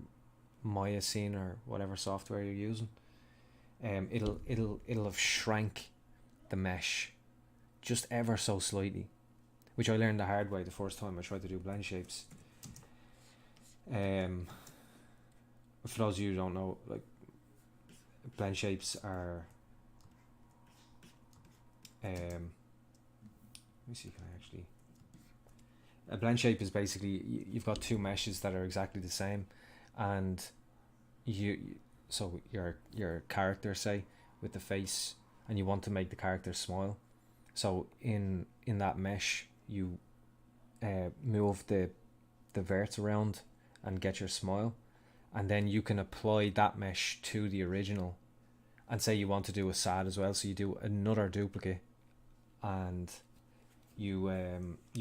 Maya scene or whatever software you're using, it'll have shrank the mesh just ever so slightly, which I learned the hard way the first time I tried to do blend shapes. For those of you who don't know, like, blend shapes are let me see, can I actually, a blend shape is basically you've got two meshes that are exactly the same, and so your character, say, with the face, and you want to make the character smile, so in that mesh you move the verts around and get your smile, and then you can apply that mesh to the original, and say you want to do a sad as well, so you do another duplicate, and you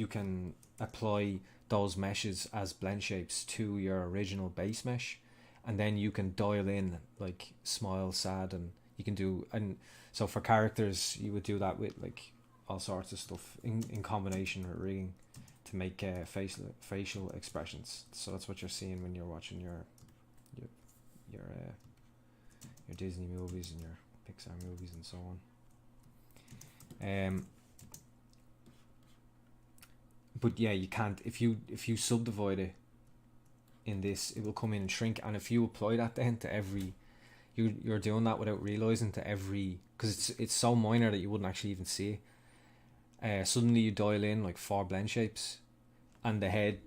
can apply those meshes as blend shapes to your original base mesh, and then you can dial in like smile, sad, and you can do, and so for characters you would do that with like all sorts of stuff in combination with rigging to make facial expressions. So that's what you're seeing when you're watching your Disney movies and your Pixar movies and so on. But yeah, you can't, if you subdivide it in this, it will come in and shrink, and if you apply that then to every, you're doing that without realizing, to every, because it's so minor that you wouldn't actually even see it. Suddenly you dial in like 4 blend shapes, and the head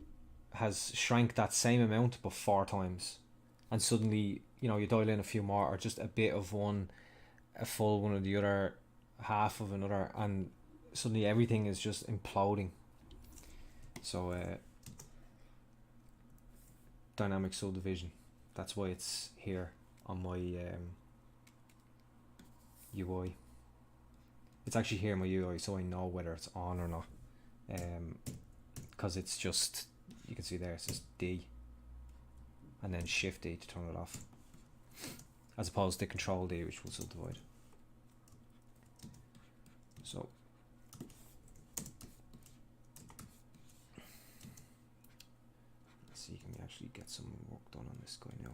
has shrank that same amount but 4 times, and suddenly, you know, you dial in a few more, or just a bit of one, a full one of the other, half of another, and suddenly everything is just imploding. So dynamic subdivision, that's why it's here on my UI. It's actually here in my UI, so I know whether it's on or not, because it's just, you can see there, it says D and then Shift D to turn it off, as opposed to Control D, which will subdivide. So let's see, can we actually get some work done on this guy now?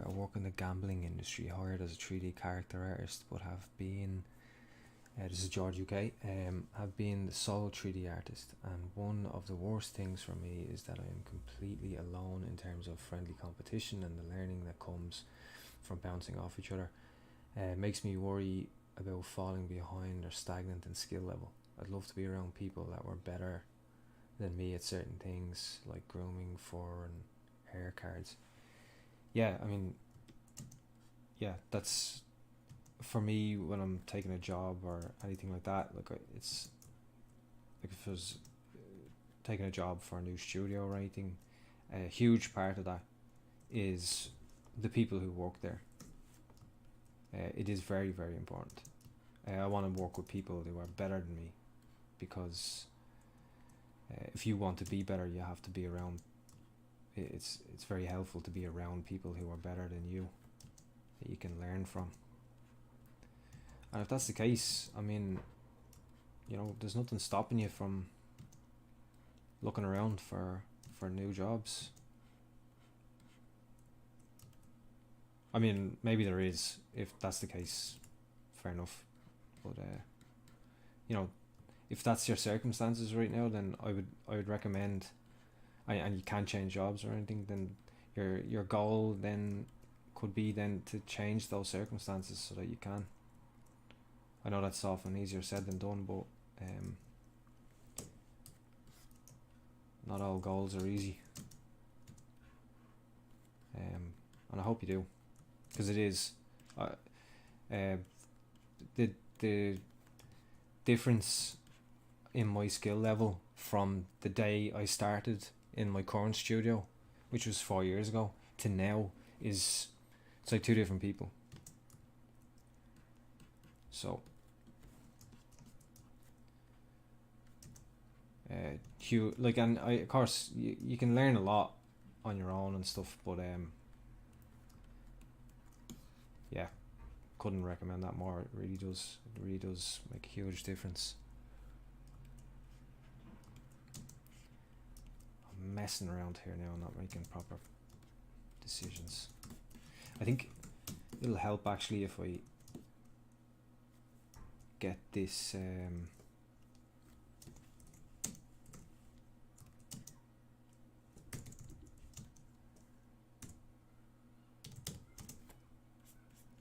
I work in the gambling industry, hired as a 3D character artist, but have been, this is George UK, have been the sole 3D artist, and one of the worst things for me is that I am completely alone in terms of friendly competition and the learning that comes from bouncing off each other. It makes me worry about falling behind or stagnant in skill level. I'd love to be around people that were better than me at certain things, like grooming, fur, and hair cards. Yeah, I mean, yeah, that's for me when I'm taking a job or anything like that. Like it's like if I was taking a job for a new studio or anything, a huge part of that is the people who work there. It is very, very important. I want to work with people who are better than me, because if you want to be better, you have to be around. It's very helpful to be around people who are better than you, that you can learn from. And if that's the case, I mean, you know, there's nothing stopping you from looking around for new jobs. I mean, maybe there is. If that's the case, fair enough. But you know, if that's your circumstances right now, then I would recommend, and you can't change jobs or anything, then your goal then could be then to change those circumstances so that you can. I know that's often easier said than done, but not all goals are easy. And I hope you do, because it is. The difference in my skill level from the day I started in my current studio, which was 4 years ago, to now it's like two different people. So like, and of course you can learn a lot on your own and stuff, but yeah, couldn't recommend that more. It really does make a huge difference. I'm messing around here now, not making proper decisions. I think it'll help actually if I get this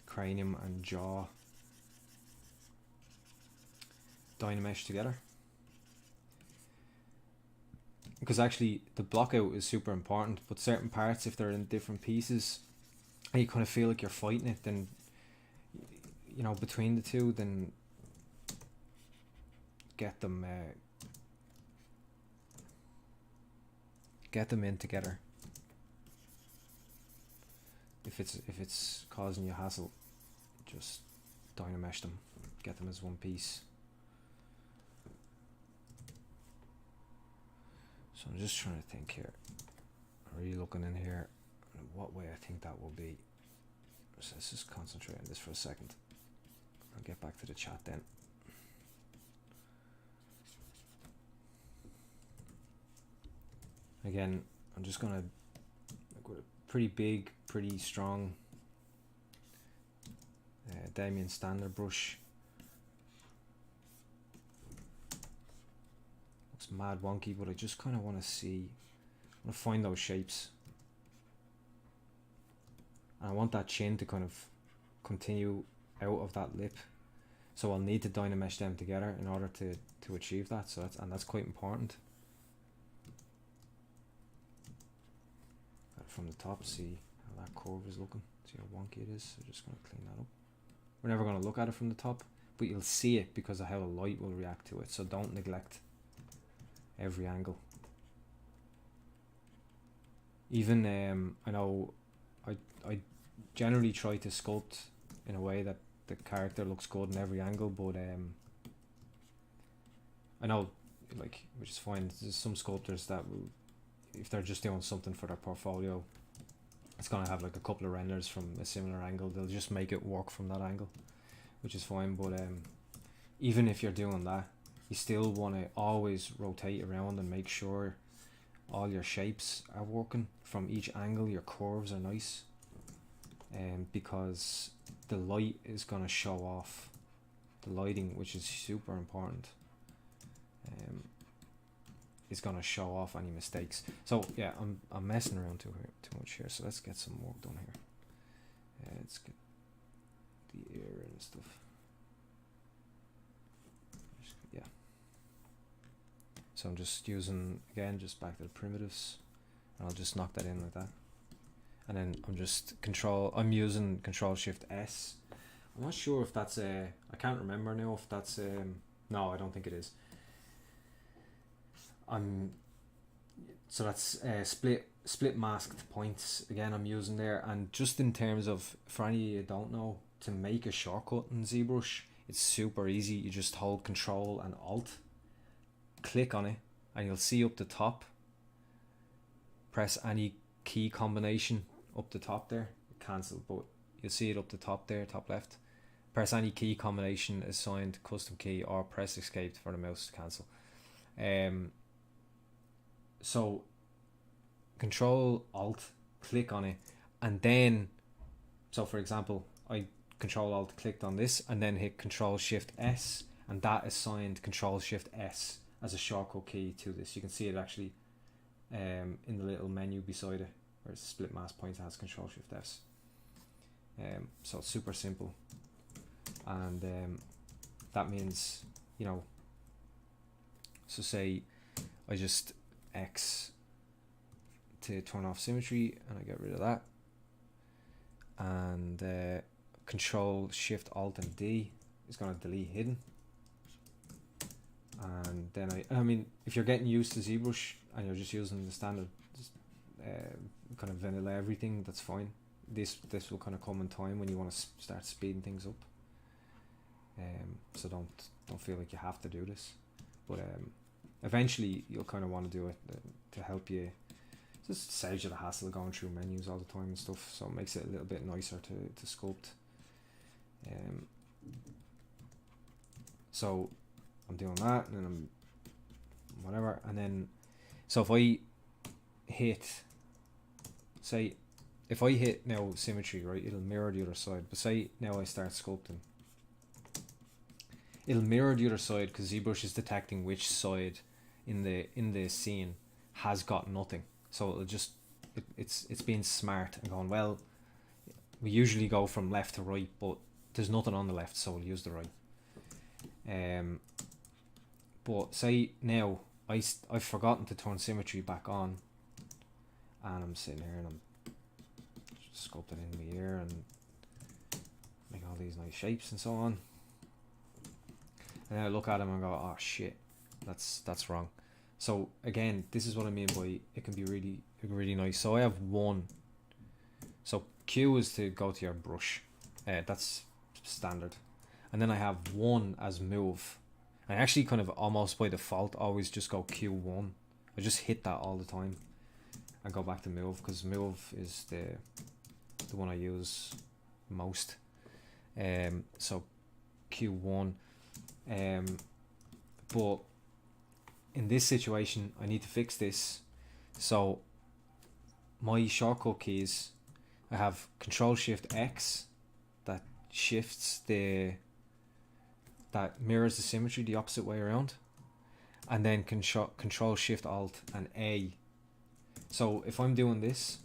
cranium and jaw dynamesh together, because actually the block out is super important, but certain parts, if they're in different pieces and you kind of feel like you're fighting it, then you know, between the two, then get them in together. If it's causing you hassle, just dynamesh them, get them as one piece. So I'm just trying to think here, really looking in here, what way I think that will be. So let's just concentrate on this for a second. I'll get back to the chat then. Again, I'm just gonna, like, with a pretty big, pretty strong Damien standard brush. Looks mad wonky, but I just kind of want to see, I want to find those shapes. And I want that chin to kind of continue out of that lip, so I'll need to dynamesh them together in order to achieve that. So that's quite important. From the top, see how that curve is looking, see how wonky it is. So just going to clean that up. We're never going to look at it from the top, but you'll see it because of how the light will react to it, so don't neglect every angle. Even I know I generally try to sculpt in a way that the character looks good in every angle, but I know, like, which is fine, there's some sculptors that will, if they're just doing something for their portfolio, it's gonna have like a couple of renders from a similar angle, they'll just make it work from that angle, which is fine. But even if you're doing that, you still want to always rotate around and make sure all your shapes are working from each angle, your curves are nice, because the light is gonna show off, the lighting, which is super important, is gonna show off any mistakes. So yeah, I'm messing around too much here. So let's get some work done here. Let's get the ear and stuff. Yeah. So I'm just using, again, just back to the primitives, and I'll just knock that in like that. And then I'm using Control Shift S. I'm not sure if that's I can't remember now if that's no, I don't think it is. So that's split masked points again I'm using there. And just in terms of, for any of you who don't know, to make a shortcut in ZBrush, it's super easy. You just hold Control and Alt, click on it, and you'll see up the top, press any key combination up the top there, cancel, but you'll see it up the top there, top left. Press any key combination assigned custom key, or press escape for the mouse to cancel. So Control Alt, click on it, and then, so for example, I Control Alt clicked on this and then hit Control Shift S, and that assigned Control Shift S as a shortcut key to this. You can see it actually in the little menu beside it, where it's split mask point, has Control Shift S. So it's super simple, and that means, you know, so say I just X to turn off symmetry, and I get rid of that, and Control Shift Alt and D is going to delete hidden. And then I mean, if you're getting used to ZBrush and you're just using the standard kind of vanilla everything, that's fine. This will kind of come in time when you want to start speeding things up. So don't feel like you have to do this, but eventually you'll kind of want to do it to help you. Just saves you the hassle of going through menus all the time and stuff, so it makes it a little bit nicer to sculpt. So I'm doing that, and then I'm whatever, and then so if I hit, say, if I hit now symmetry, right, it'll mirror the other side. But say now I start sculpting, it'll mirror the other side because ZBrush is detecting which side in the scene has got nothing. So it'll just it's being smart and going, well, we usually go from left to right, but there's nothing on the left, so we'll use the right. But say now I've forgotten to turn symmetry back on, and I'm sitting here and I'm just sculpting in the ear and make all these nice shapes and so on, and then I look at them and go, oh shit, that's wrong. So again, this is what I mean by it can be really nice. So I have one. So Q is to go to your brush. That's standard. And then I have one as move. I actually kind of almost by default always just go Q1. I just hit that all the time and go back to move, because move is the one I use most. So Q1. But in this situation I need to fix this. So my shortcut keys, I have Control Shift X that shifts that mirrors the symmetry the opposite way around, and then Control Shift Alt and A. So if I'm doing this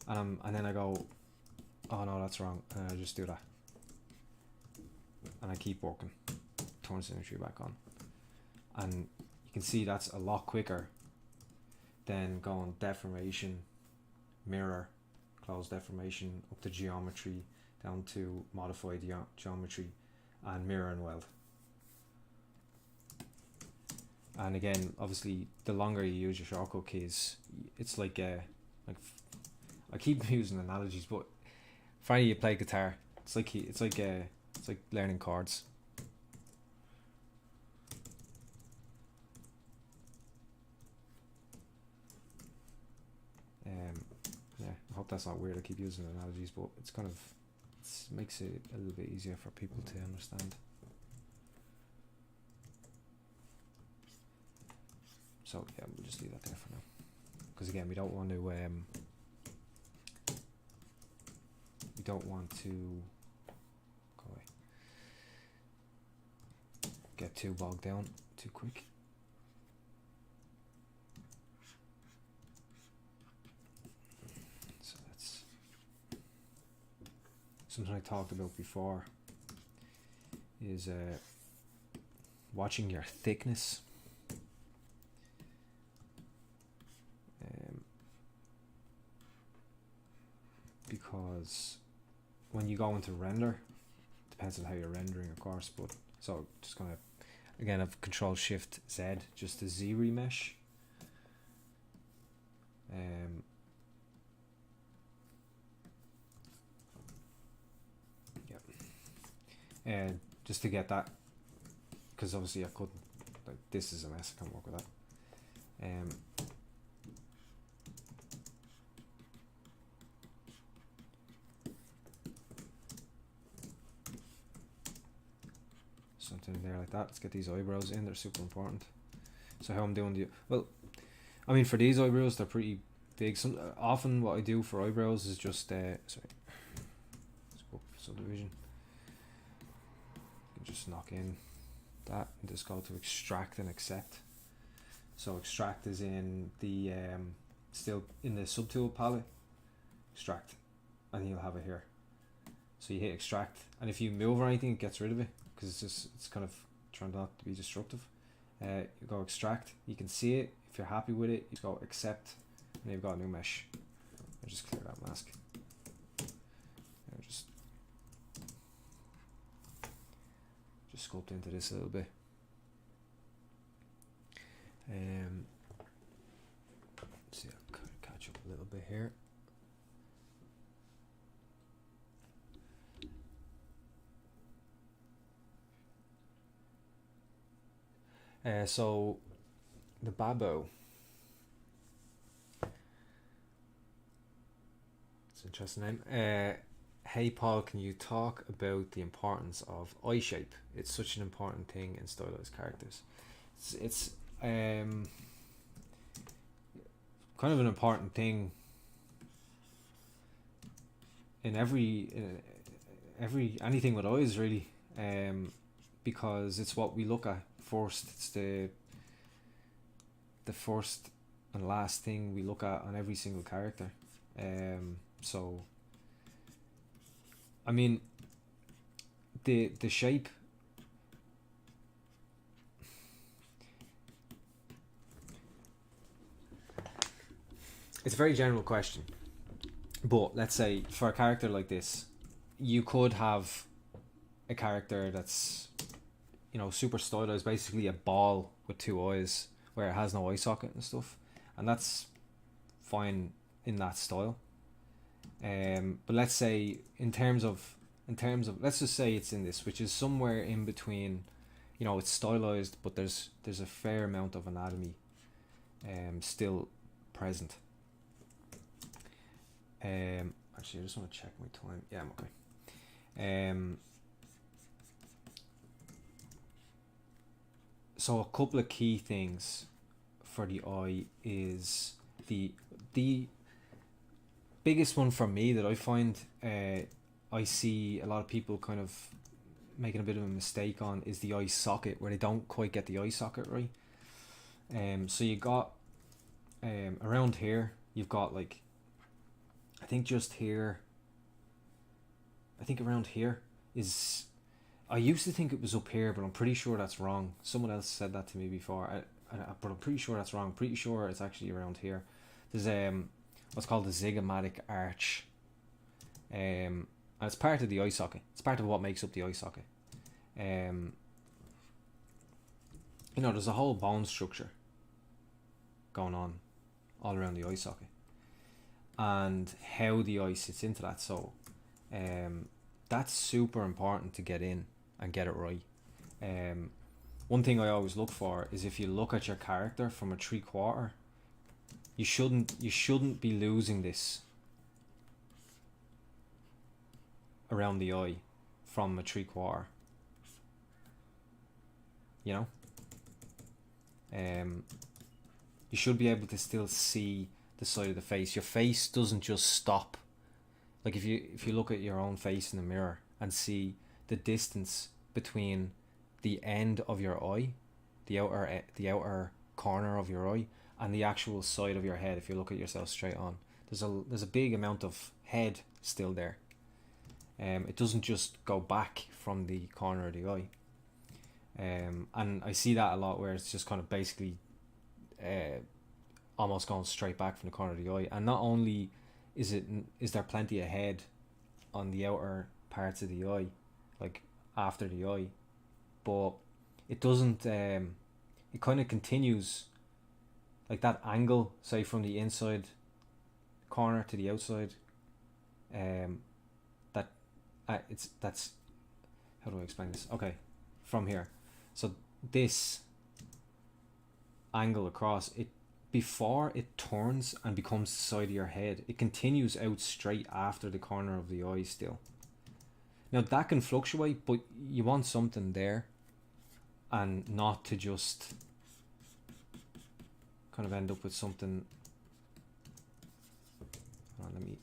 and then I go, oh no, that's wrong, and I just do that and I keep working, turn symmetry back on, and you can see that's a lot quicker than going deformation, mirror, close deformation, up to geometry, down to modify geometry, and mirror and weld. And again, obviously, the longer you use your shortcut keys, it's like I keep using analogies, but for any of you play guitar, it's like learning chords. Yeah, I hope that's not weird. I keep using analogies, but it's kind of makes it a little bit easier for people to understand. So yeah, we'll just leave that there for now, because again, we don't want to go away, get too bogged down too quick. So that's something I talked about before, is watching your thickness. because when you go into render, depends on how you're rendering, of course, but so just gonna again have Control Shift Z just to Z remesh. Just to get that, because obviously I couldn't, like, this is a mess, I can't work with that. Something there like that. Let's get these eyebrows in, they're super important. So how I'm doing the, well, I mean, for these eyebrows, they're pretty big. Often what I do for eyebrows is just, sorry, let's go for subdivision. Just knock in that and just go to extract and accept. So extract is in the still in the subtool palette, extract, and you'll have it here. So you hit extract, and if you move or anything, it gets rid of it, because it's kind of trying not to be destructive. You go extract, you can see it. If you're happy with it, you just go accept, and you've got a new mesh. I'll just clear that mask. Just sculpt into this a little bit. See, I'll catch up a little bit here. So the Babo. It's an interesting name. Hey Paul, can you talk about the importance of eye shape? It's such an important thing in stylized characters. It's kind of an important thing in anything with eyes, really, because it's what we look at first. It's the first and last thing we look at on every single character. So I mean, the shape, it's a very general question, but let's say for a character like this, you could have a character that's, you know, super stylized, basically a ball with two eyes where it has no eye socket and stuff, and that's fine in that style. But let's say in terms of let's just say it's in this, which is somewhere in between, you know, it's stylized, but there's a fair amount of anatomy still present. Actually, I just want to check my time. Yeah, I'm okay. So a couple of key things for the eye is the biggest one for me that I find I see a lot of people kind of making a bit of a mistake on is the eye socket, where they don't quite get the eye socket right. So you got around here, you've got, like, I think just here, I think around here is, I used to think it was up here, but I'm pretty sure that's wrong. Someone else said that to me before, but I'm pretty sure that's wrong. I'm pretty sure it's actually around here. There's what's called the Zygomatic Arch, and it's part of the eye socket. It's part of what makes up the eye socket. You know, there's a whole bone structure going on all around the eye socket, and how the eye sits into that. So that's super important to get in and get it right. One thing I always look for is, if you look at your character from a 3/4, you shouldn't be losing this around the eye from a 3/4. You know, you should be able to still see the side of the face. Your face doesn't just stop. Like, if you look at your own face in the mirror and see the distance between the end of your eye, the outer corner of your eye, and the actual side of your head, if you look at yourself straight on, there's a big amount of head still there. It doesn't just go back from the corner of the eye. And I see that a lot, where it's just kind of basically almost going straight back from the corner of the eye. And not only is there plenty of head on the outer parts of the eye, like after the eye, but it doesn't. It kind of continues, like that angle, say from the inside corner to the outside. That's how do I explain this? Okay, from here, so this angle across it, before it turns and becomes the side of your head, it continues out straight after the corner of the eye still. Now that can fluctuate, but you want something there, and not to just kind of end up with something. Hold on, let me.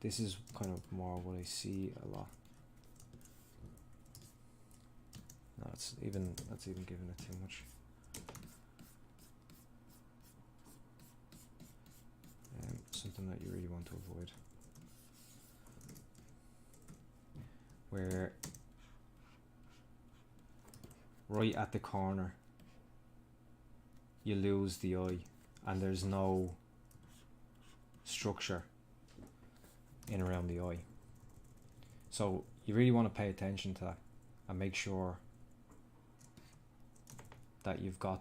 This is kind of more what I see a lot. No, that's even giving it too much. Something that you really want to avoid, where right at the corner you lose the eye and there's no structure in around the eye. So you really want to pay attention to that and make sure that you've got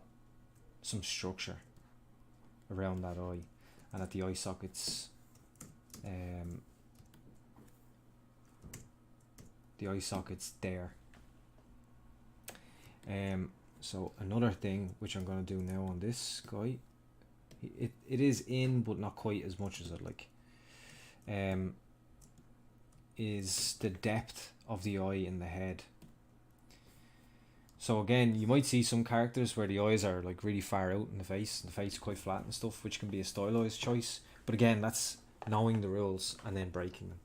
some structure around that eye, and that the eye sockets, there. So another thing which I'm going to do now on this guy, it is in but not quite as much as I'd like, is the depth of the eye in the head. So again, you might see some characters where the eyes are like really far out in the face, and the face is quite flat and stuff, which can be a stylized choice. But again, that's knowing the rules and then breaking them.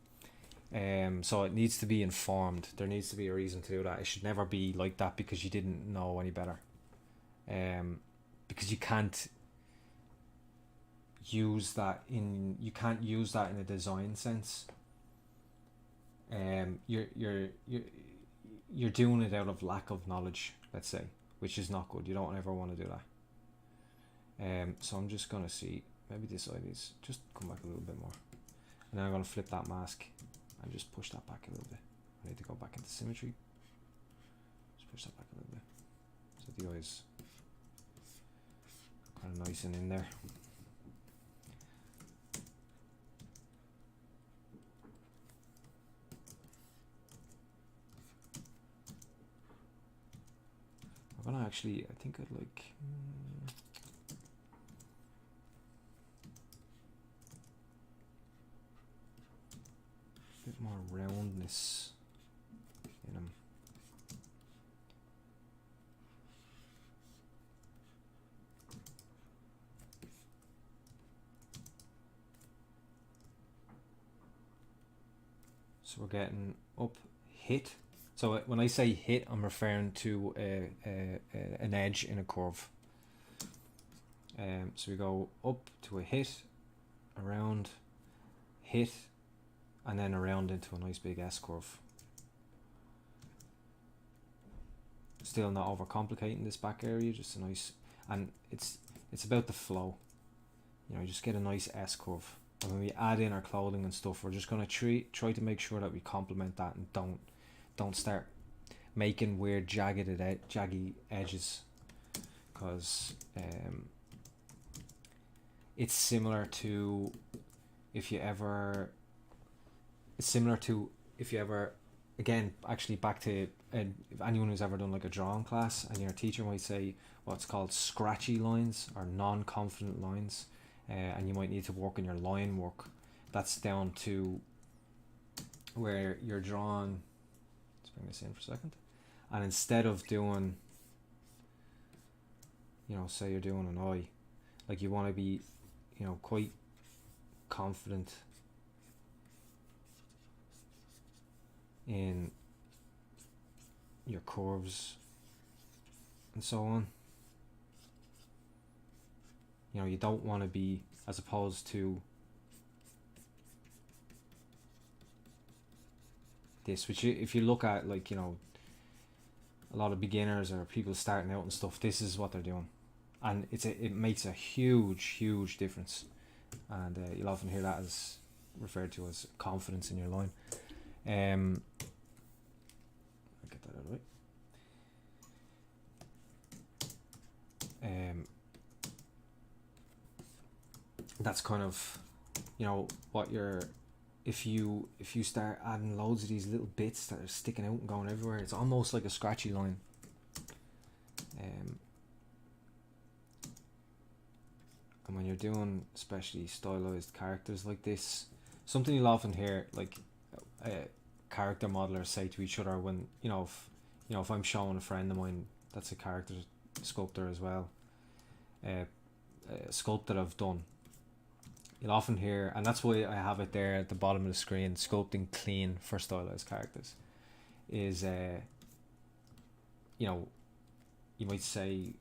So it needs to be informed. There needs to be a reason to do that. It should never be like that because you didn't know any better. Because you can't use that in a design sense. You're doing it out of lack of knowledge, let's say, which is not good. You don't ever want to do that. So I'm just gonna see, maybe this side is just come back a little bit more, and then I'm gonna flip that mask and just push that back a little bit. I need to go back into symmetry. Just push that back a little bit, so the eyes kind of nice and in there. I'm gonna actually, I think I'd like a bit more roundness in them. So we're getting up hit. So when I say hit, I'm referring to an edge in a curve. So we go up to a hit, around, hit, and then around into a nice big S curve. Still not overcomplicating this back area, just a nice, and it's about the flow. You know, you just get a nice S curve. And when we add in our clothing and stuff, we're just gonna try to make sure that we complement that and don't start making weird jaggy edges, because it's similar to if you ever again, actually back to if anyone who's ever done like a drawing class, and your teacher might say what's called scratchy lines or non-confident lines, and you might need to work on your line work. That's down to where you're drawing. Let's bring this in for a second. And instead of doing, you know, say you're doing an eye, like you want to be, you know, quite confident in your curves and so on. You know, you don't want to be, as opposed to this, which if you look at, like, you know, a lot of beginners or people starting out and stuff, this is what they're doing, and it makes a huge difference. and you'll often hear that as referred to as confidence in your line. I'll get that out of the way. That's kind of, you know, what you're, if you start adding loads of these little bits that are sticking out and going everywhere, it's almost like a scratchy line. And when you're doing especially stylized characters like this, something you'll often hear like character modelers say to each other when, if I'm showing a friend of mine that's a character sculptor as well, a sculpt that I've done, you'll often hear, and that's why I have it there at the bottom of the screen, sculpting clean for stylized characters, is you might say,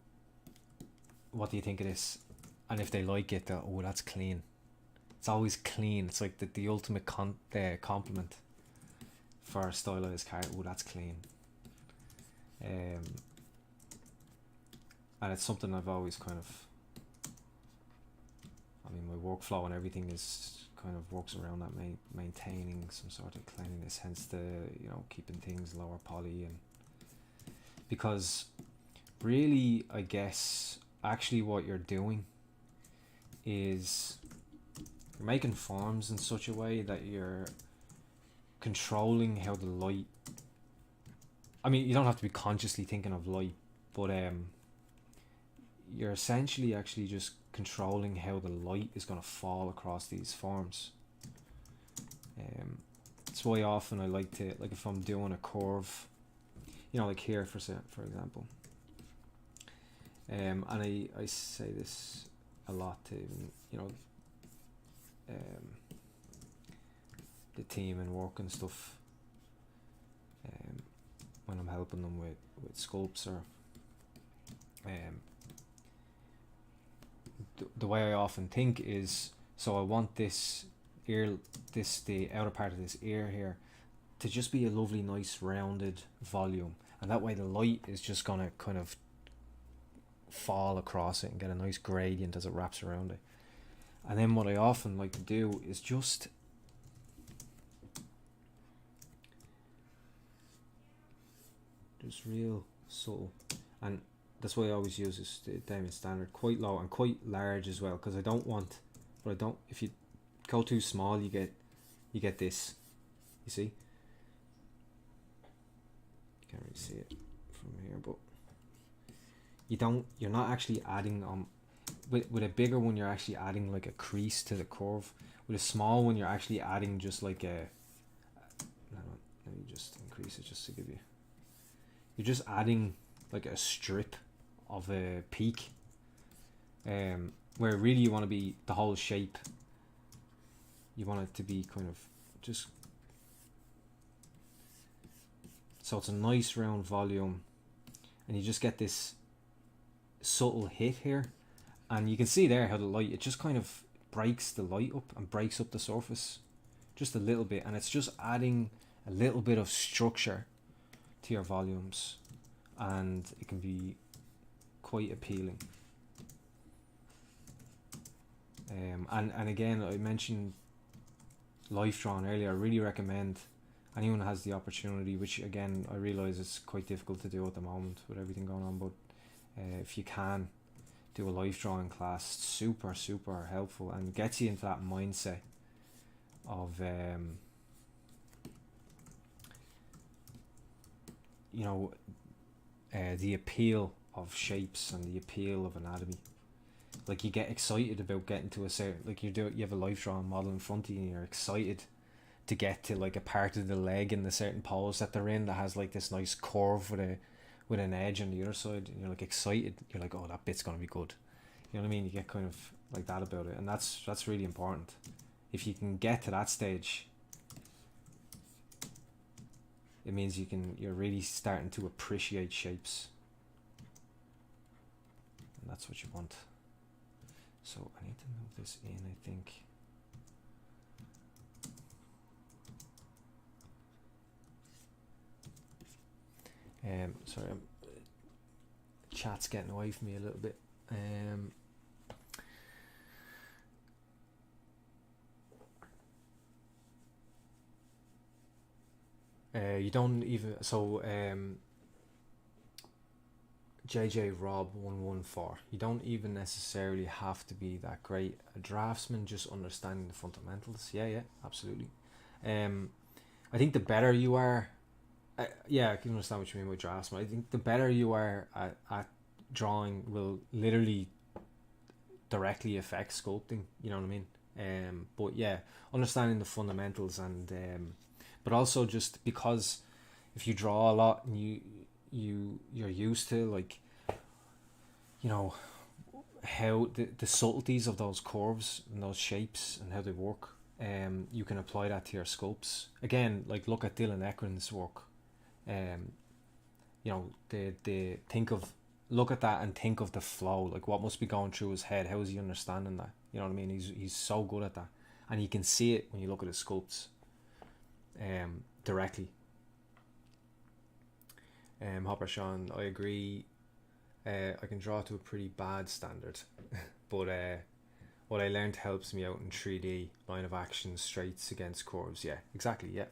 what do you think of this? And if they like it, they'll, oh, that's clean. It's always clean. It's like the ultimate compliment for a stylized character. Oh, that's clean. And it's something I've always kind of, my workflow and everything is kind of works around that, maintaining some sort of cleanliness, hence the, keeping things lower poly. And because really, I guess, actually what you're doing is you're making forms in such a way that you're controlling how the light, you don't have to be consciously thinking of light, but you're essentially actually just controlling how the light is going to fall across these forms. That's why often I like to, like if I'm doing a curve, like here for example, and I say this a lot to the team and work and stuff, when I'm helping them with sculpts, or the way I often think is, so I want this ear, the outer part of this ear here, to just be a lovely, nice, rounded volume, and that way the light is just gonna kind of fall across it and get a nice gradient as it wraps around it. And then what I often like to do is just real subtle, and that's why I always use this diamond standard, quite low and quite large as well, because if you go too small, you get this, you see, you can't really see it from here, but you're not actually adding with a bigger one, you're actually adding like a crease to the curve. With a small one, you're actually adding just like let me just increase it just to give you, you're just adding like a strip of a peak, where really you want to be the whole shape, you want it to be kind of just, so it's a nice round volume, and you just get this subtle hit here, and you can see there how the light, it just kind of breaks the light up and breaks up the surface just a little bit, and it's just adding a little bit of structure to your volumes, and it can be quite appealing. And again, I mentioned life drawing earlier. I really recommend anyone who has the opportunity, which again I realize it's quite difficult to do at the moment with everything going on, but if you can do a life drawing class, it's super helpful and gets you into that mindset of the appeal of shapes and the appeal of anatomy. Like you get excited about getting to a certain, like you have a life drawing model in front of you and you're excited to get to like a part of the leg in the certain pose that they're in that has like this nice curve with an edge on the other side, and you're like excited, you're like, oh, that bit's gonna be good, you know what I mean? You get kind of like that about it, and that's really important. If you can get to that stage, it means you're really starting to appreciate shapes, and that's what you want. So I need to move this in, I think. Sorry, chat's getting away from me a little bit. You don't even, so JJ Rob 114, you don't even necessarily have to be that great a draftsman, just understanding the fundamentals. Yeah, absolutely. I think the better you are, yeah, I can understand what you mean by draftsman. I think the better you are at drawing will literally directly affect sculpting, you know what I mean? But yeah, understanding the fundamentals, and but also just because if you draw a lot and you're used to, like, you know, how the subtleties of those curves and those shapes and how they work, you can apply that to your sculpts. Again, like, look at Dylan Ekron's work. You know, the look at that and think of the flow, like what must be going through his head. How is he understanding that? You know what I mean? He's so good at that, and you can see it when you look at his sculpts directly. Hopper Sean, I agree. I can draw to a pretty bad standard, but what I learned helps me out in 3D, line of action, straights against curves. Yeah, exactly. Yeah.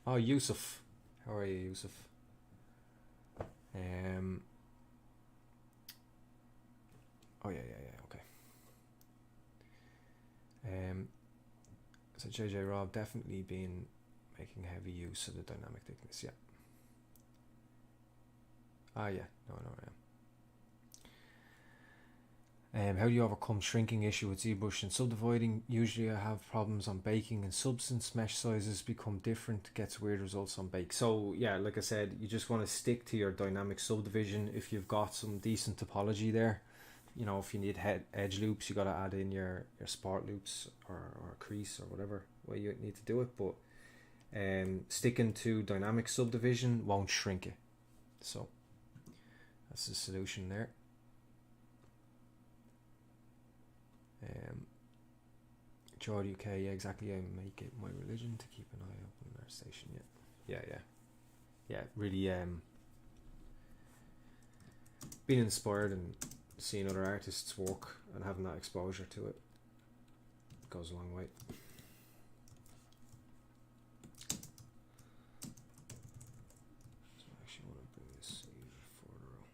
Oh, Yusuf, how are you, Yusuf? Oh yeah, okay. So JJ Rob definitely been making heavy use of the dynamic thickness. Yeah. Ah, yeah. No, I am. How do you overcome shrinking issue with ZBrush and subdividing? Usually I have problems on baking and substance. Mesh sizes become different, gets weird results on bake. So yeah, like I said, you just want to stick to your dynamic subdivision. If you've got some decent topology there, you know, if you need edge loops, you got to add in your spart loops or crease or whatever way you need to do it. But sticking to dynamic subdivision won't shrink it. So that's the solution there. George UK, yeah, exactly. I make it my religion to keep an eye up on our station. Yeah. Really, being inspired and seeing other artists work and having that exposure to it goes a long way. So I actually want to bring this even further up.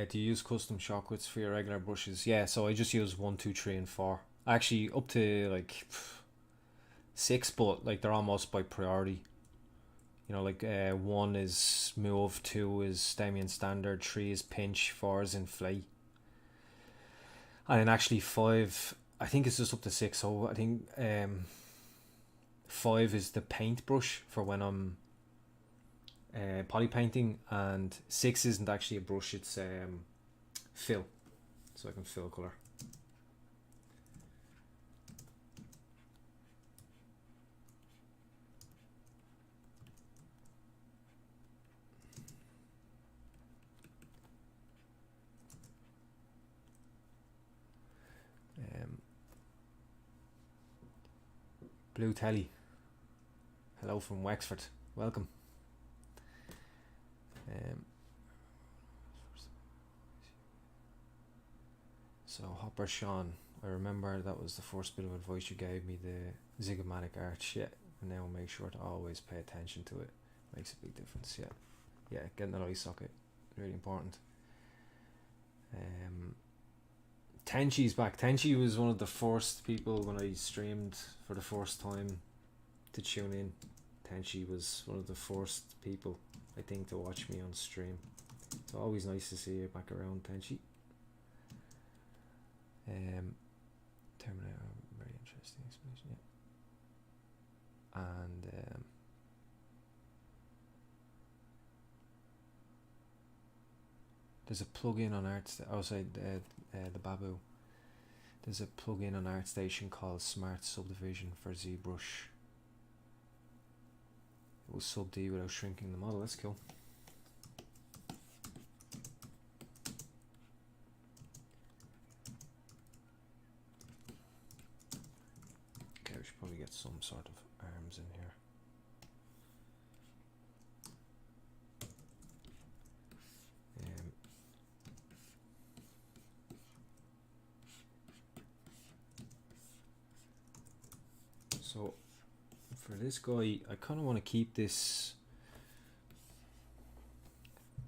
Do you use custom shock widths for your regular brushes? Yeah, so I just use 1, 2, 3, and 4. Actually, up to like 6, but like they're almost by priority. You know, like 1 is smooth, 2 is Damien standard, 3 is pinch, 4 is inflate, and then actually 5, I think it's just up to 6. So I think 5 is the paintbrush for when I'm poly painting, and 6 isn't actually a brush, it's fill, so I can fill color. Blue Telly, hello from Wexford, welcome. So Hopper Sean, I remember that was the first bit of advice you gave me, the Zygomatic Arch. Yeah, and now make sure to always pay attention to it. Makes a big difference. Yeah, getting that eye socket, really important. Tenchi's back. Tenchi was one of the first people when I streamed for the first time to tune in. Tenchi was one of the first people, I think, to watch me on stream. It's always nice to see you back around, Tenchi. Terminator, very interesting explanation. Yeah. And there's a plugin on outside the Babu. There's a plugin on ArtStation called Smart Subdivision for ZBrush. It will sub D without shrinking the model. That's cool. Probably get some sort of arms in here. So for this guy, I kind of want to keep this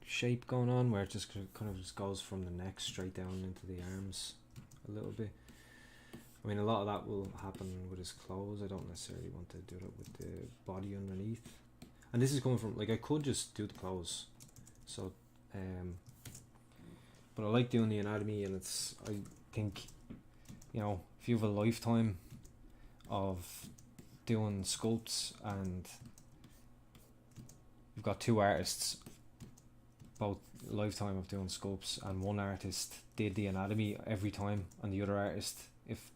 shape going on where it just kind of just goes from the neck straight down into the arms a little bit. I mean, a lot of that will happen with his clothes. I don't necessarily want to do that with the body underneath. And this is coming from, like, I could just do the clothes. So, but I like doing the anatomy, and it's, I think, you know, if you have a lifetime of doing sculpts and you've got two artists, both lifetime of doing sculpts, and one artist did the anatomy every time, and the other artist, if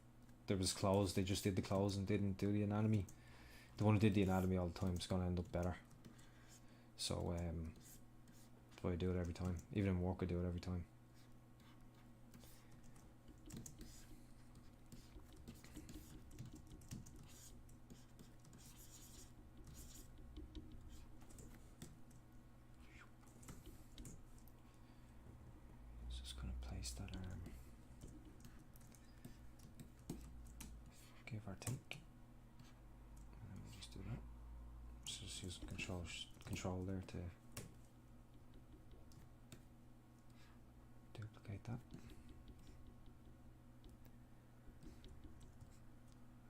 there was clothes, they just did the clothes and didn't do the anatomy. The one who did the anatomy all the time is going to end up better. So that's why I do it every time. Even in work, I do it every time. Just going to place that arm. Give or take. And we'll just do that. Just use control there to duplicate that.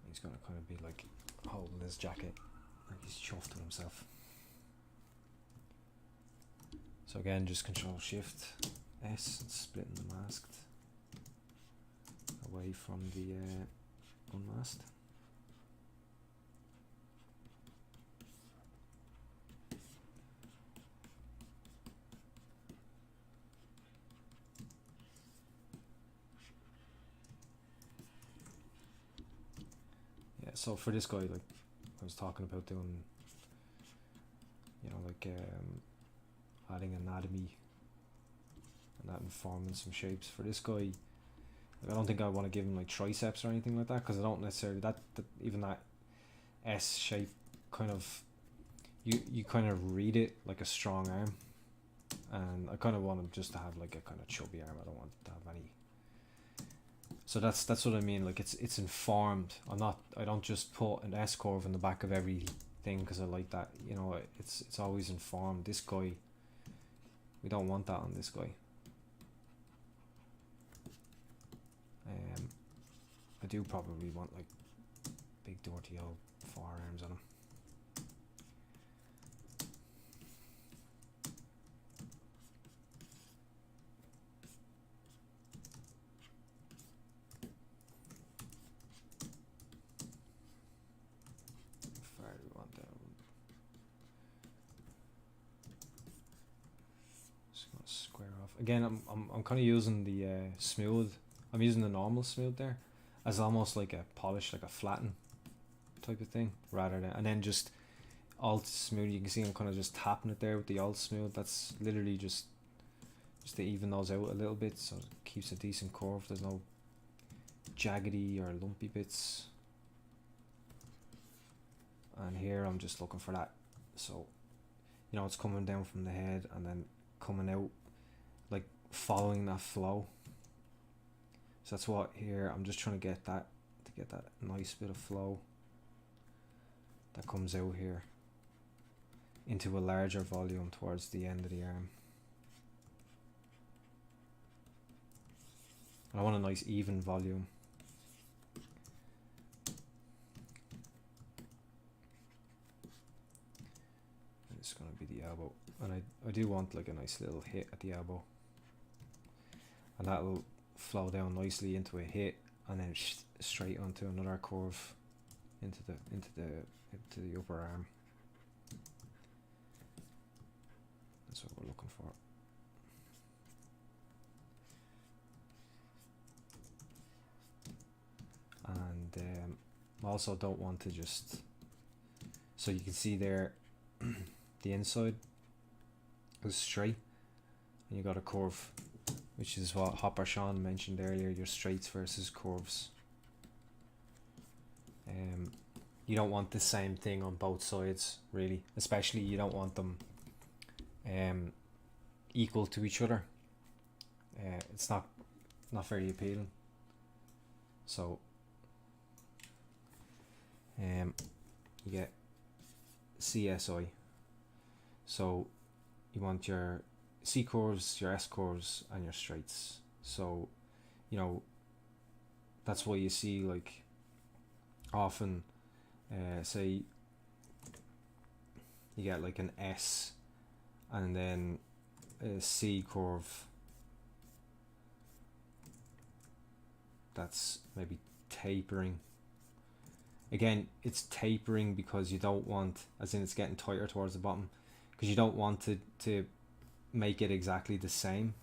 He's gonna kind of be like holding his jacket, like he's chuffed with himself. So again, just Control Shift S, splitting the masked away from the unmasked. Yeah, so for this guy, like I was talking about doing, you know, like adding anatomy and that informing some shapes. For this guy, like, I don't think I want to give him like triceps or anything like that, because I don't necessarily, that even that S shape kind of, you kind of read it like a strong arm, and I kind of want him just to have like a kind of chubby arm. I don't want to have any. So that's what I mean. Like it's informed. I don't just put an S curve in the back of everything because I like that. You know, it's always informed. This guy, we don't want that on this guy. I do probably want like big dirty old forearms on him. How far do we want that? Just gonna square off again. I'm kind of using the smooth. I'm using the normal smooth there as almost like a polish, like a flatten type of thing, rather than, and then just alt smooth. You can see I'm kind of just tapping it there with the alt smooth. That's literally just to even those out a little bit, so it keeps a decent curve. There's no jaggedy or lumpy bits. And here I'm just looking for that, so you know it's coming down from the head and then coming out, like following that flow. So that's what here I'm just trying to get that nice bit of flow that comes out here into a larger volume towards the end of the arm. And I want a nice even volume. It's going to be the elbow, and I do want like a nice little hit at the elbow, and that'll flow down nicely into a hit and then straight onto another curve into the upper arm. That's what we're looking for. And I also don't want to just, so you can see there the inside is straight and you got a curve, which is what Hopper Sean mentioned earlier, your straights versus curves. you don't want the same thing on both sides, really. Especially you don't want them equal to each other. It's not very appealing. So you get CSI. So you want your C curves, your S curves, and your straights. So, you know, that's why you see, like, often, say, you get like an S and then a C curve that's maybe tapering. Again, it's tapering because you don't want, as in it's getting tighter towards the bottom, because you don't want to make it exactly the same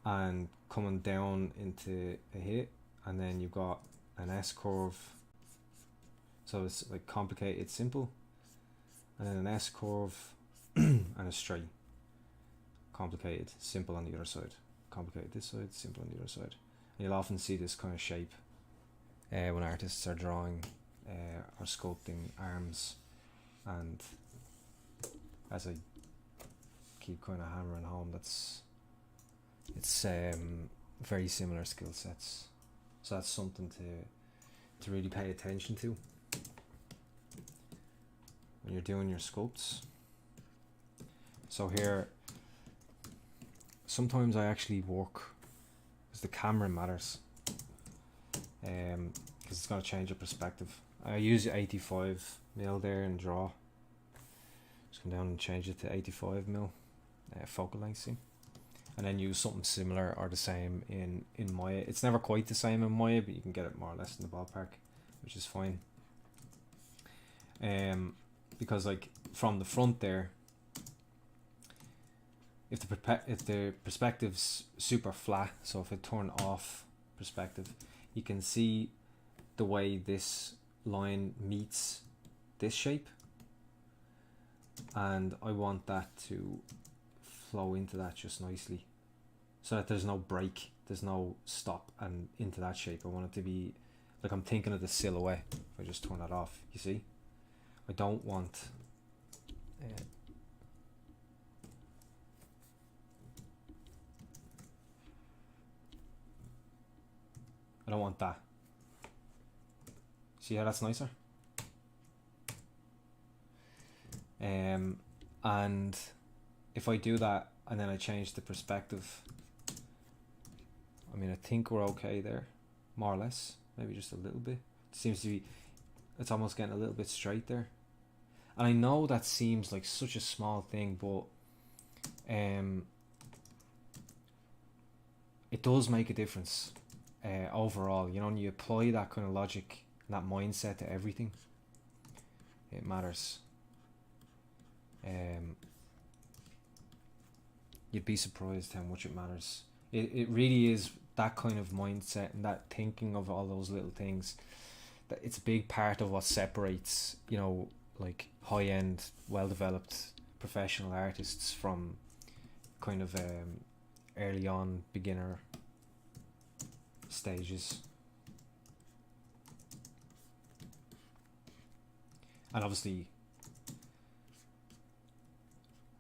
and coming down into a hit, and then you've got an S curve, so it's like complicated, simple, and then an S curve and a straight, complicated, simple on the other side, complicated this side, simple on the other side. And you'll often see this kind of shape when artists are drawing or sculpting arms, and as I keep kind of hammering home, it's very similar skill sets, so that's something to really pay attention to when you're doing your sculpts. So here, sometimes I actually work, because the camera matters, because it's going to change your perspective. I use 85mm there and draw. Just come down and change it to 85mm focal length, see? And then use something similar or the same in Maya. It's never quite the same in Maya, but you can get it more or less in the ballpark, which is fine. Because like from the front there, if the perspective's super flat, so if I turn off perspective, you can see the way this line meets this shape, and I want that to flow into that just nicely, so that there's no break, there's no stop and into that shape. I want it to be like I'm thinking of the silhouette. If I just turn that off, you see, I don't want I don't want that. See how that's nicer? And if I do that and then I change the perspective, I mean, I think we're okay there, more or less, maybe just a little bit. It seems to be, it's almost getting a little bit straight there. And I know that seems like such a small thing, but it does make a difference overall. You know, when you apply that kind of logic, that mindset to everything, it matters. You'd be surprised how much it matters. It really is that kind of mindset and that thinking of all those little things, that it's a big part of what separates, you know, like high-end, well-developed professional artists from kind of early on beginner stages. And obviously,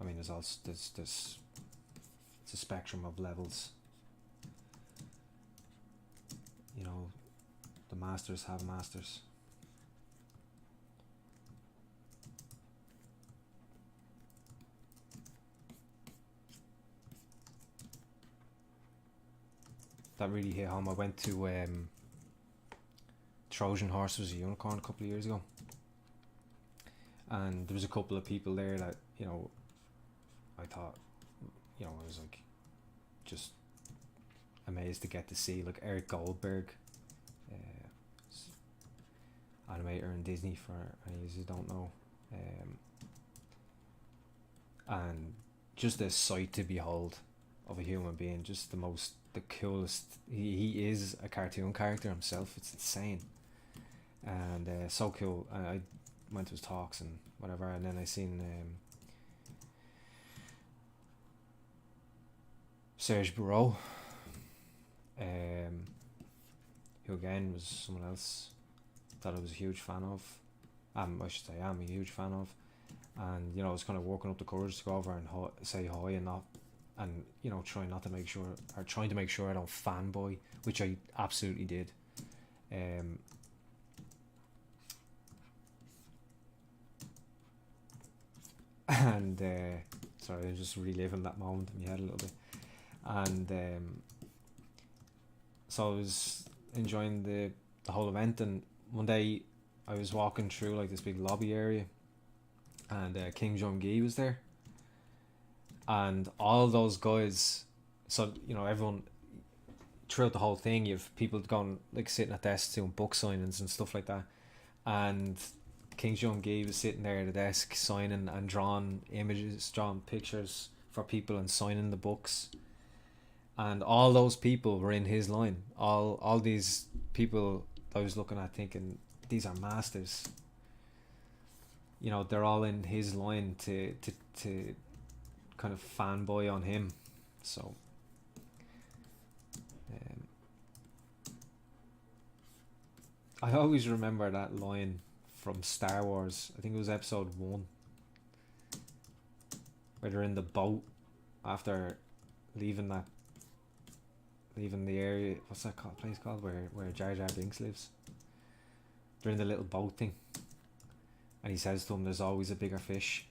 I mean, there's also it's a spectrum of levels. You know, the masters have masters. That really hit home. I went to Trojan Horse Was a Unicorn a couple of years ago, and there was a couple of people there that, you know, I thought, you know, I was like just amazed to get to see, like Eric Goldberg, animator in Disney, for any of you who don't know, and just a sight to behold of a human being, just the coolest. He is a cartoon character himself. It's insane, and so cool. I went to his talks and whatever, and then I seen Serge Bureau, who again was someone else that I was a huge fan of. I should say I'm a huge fan of, and you know, I was kind of working up the courage to go over and say hi and not, and you know, trying to make sure I don't fanboy, which I absolutely did. And sorry, I'm just reliving that moment in my head a little bit. And so I was enjoying the whole event, and one day I was walking through like this big lobby area, and King Jong-gi was there, and all those guys. So you know, everyone throughout the whole thing, you've people going like sitting at desks doing book signings and stuff like that, and King Jong-gi was sitting there at the desk signing and drawing pictures for people and signing the books. And all those people were in his line. All these people I was looking at thinking, these are masters. You know, they're all in his line to kind of fanboy on him. So I always remember that line from Star Wars. I think it was episode 1, where they're in the boat after leaving the area. What's that place called? Where Jar Jar Binks lives. They're in the little boat thing, and he says to him, "There's always a bigger fish,"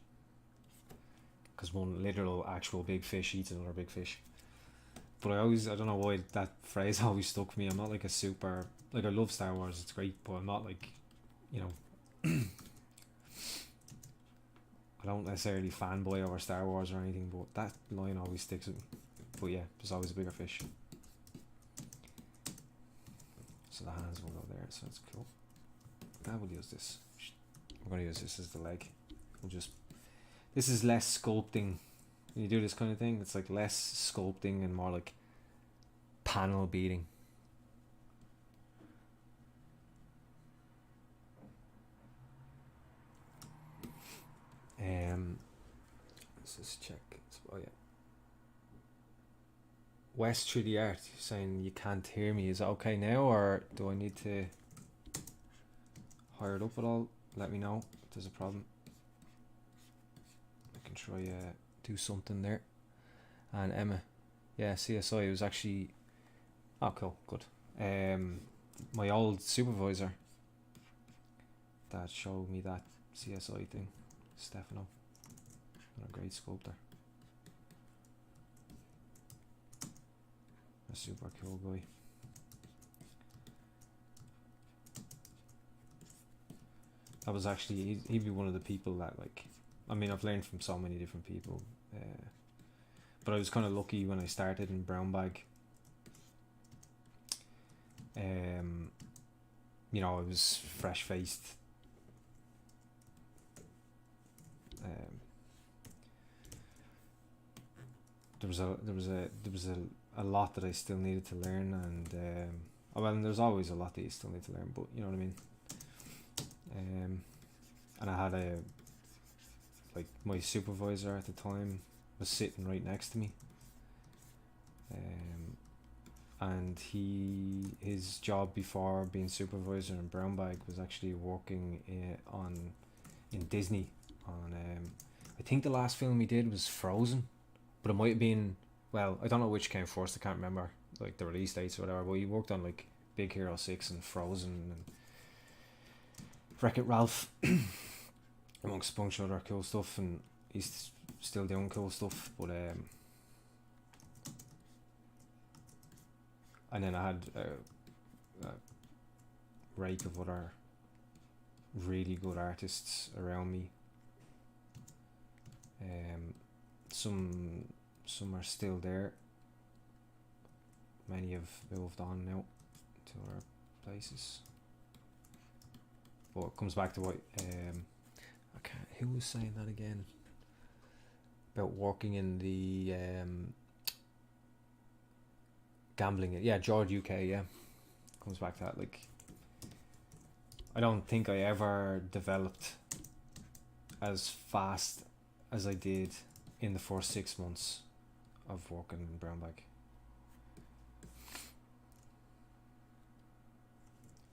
because one literal actual big fish eats another big fish. But I don't know why that phrase always stuck with me. I'm not like a super, like, I love Star Wars, it's great, but I'm not like, you know, I don't necessarily fanboy over Star Wars or anything, but that line always sticks with me. But yeah, there's always a bigger fish. So the hands will go there, so that's cool. Now we'll use this. We're going to use this as the leg. This is less sculpting. When you do this kind of thing, it's like less sculpting and more like panel beating. Let's just check. Oh yeah. West through the art saying you can't hear me. Is it okay now, or do I need to hire it up at all? Let me know if there's a problem. I can try do something there. And Emma, yeah, CSI was actually, oh cool, good. My old supervisor that showed me that CSI thing, Stefano, a great sculptor, a super cool guy. That was actually, he'd be one of the people that, like, I mean, I've learned from so many different people, but I was kind of lucky when I started in brown bag. You know, I was fresh faced. There was a lot that I still needed to learn, and well, and there's always a lot that you still need to learn, but you know what I mean. And I had like my supervisor at the time was sitting right next to me, and his job before being supervisor in brown bag was actually working in Disney on I think the last film he did was Frozen, but it might have been, well, I don't know which came first, I can't remember like the release dates or whatever, but he worked on like Big Hero 6 and Frozen and Wreck-It Ralph amongst a bunch of other cool stuff, and he's still doing cool stuff. But and then I had a rake of other really good artists around me. Some are still there. Many have moved on now to other places. But it comes back to what who was saying that again about working in the gambling. Yeah, George UK. Yeah, comes back to that. Like, I don't think I ever developed as fast as I did in the first 6 months of working in brown bag.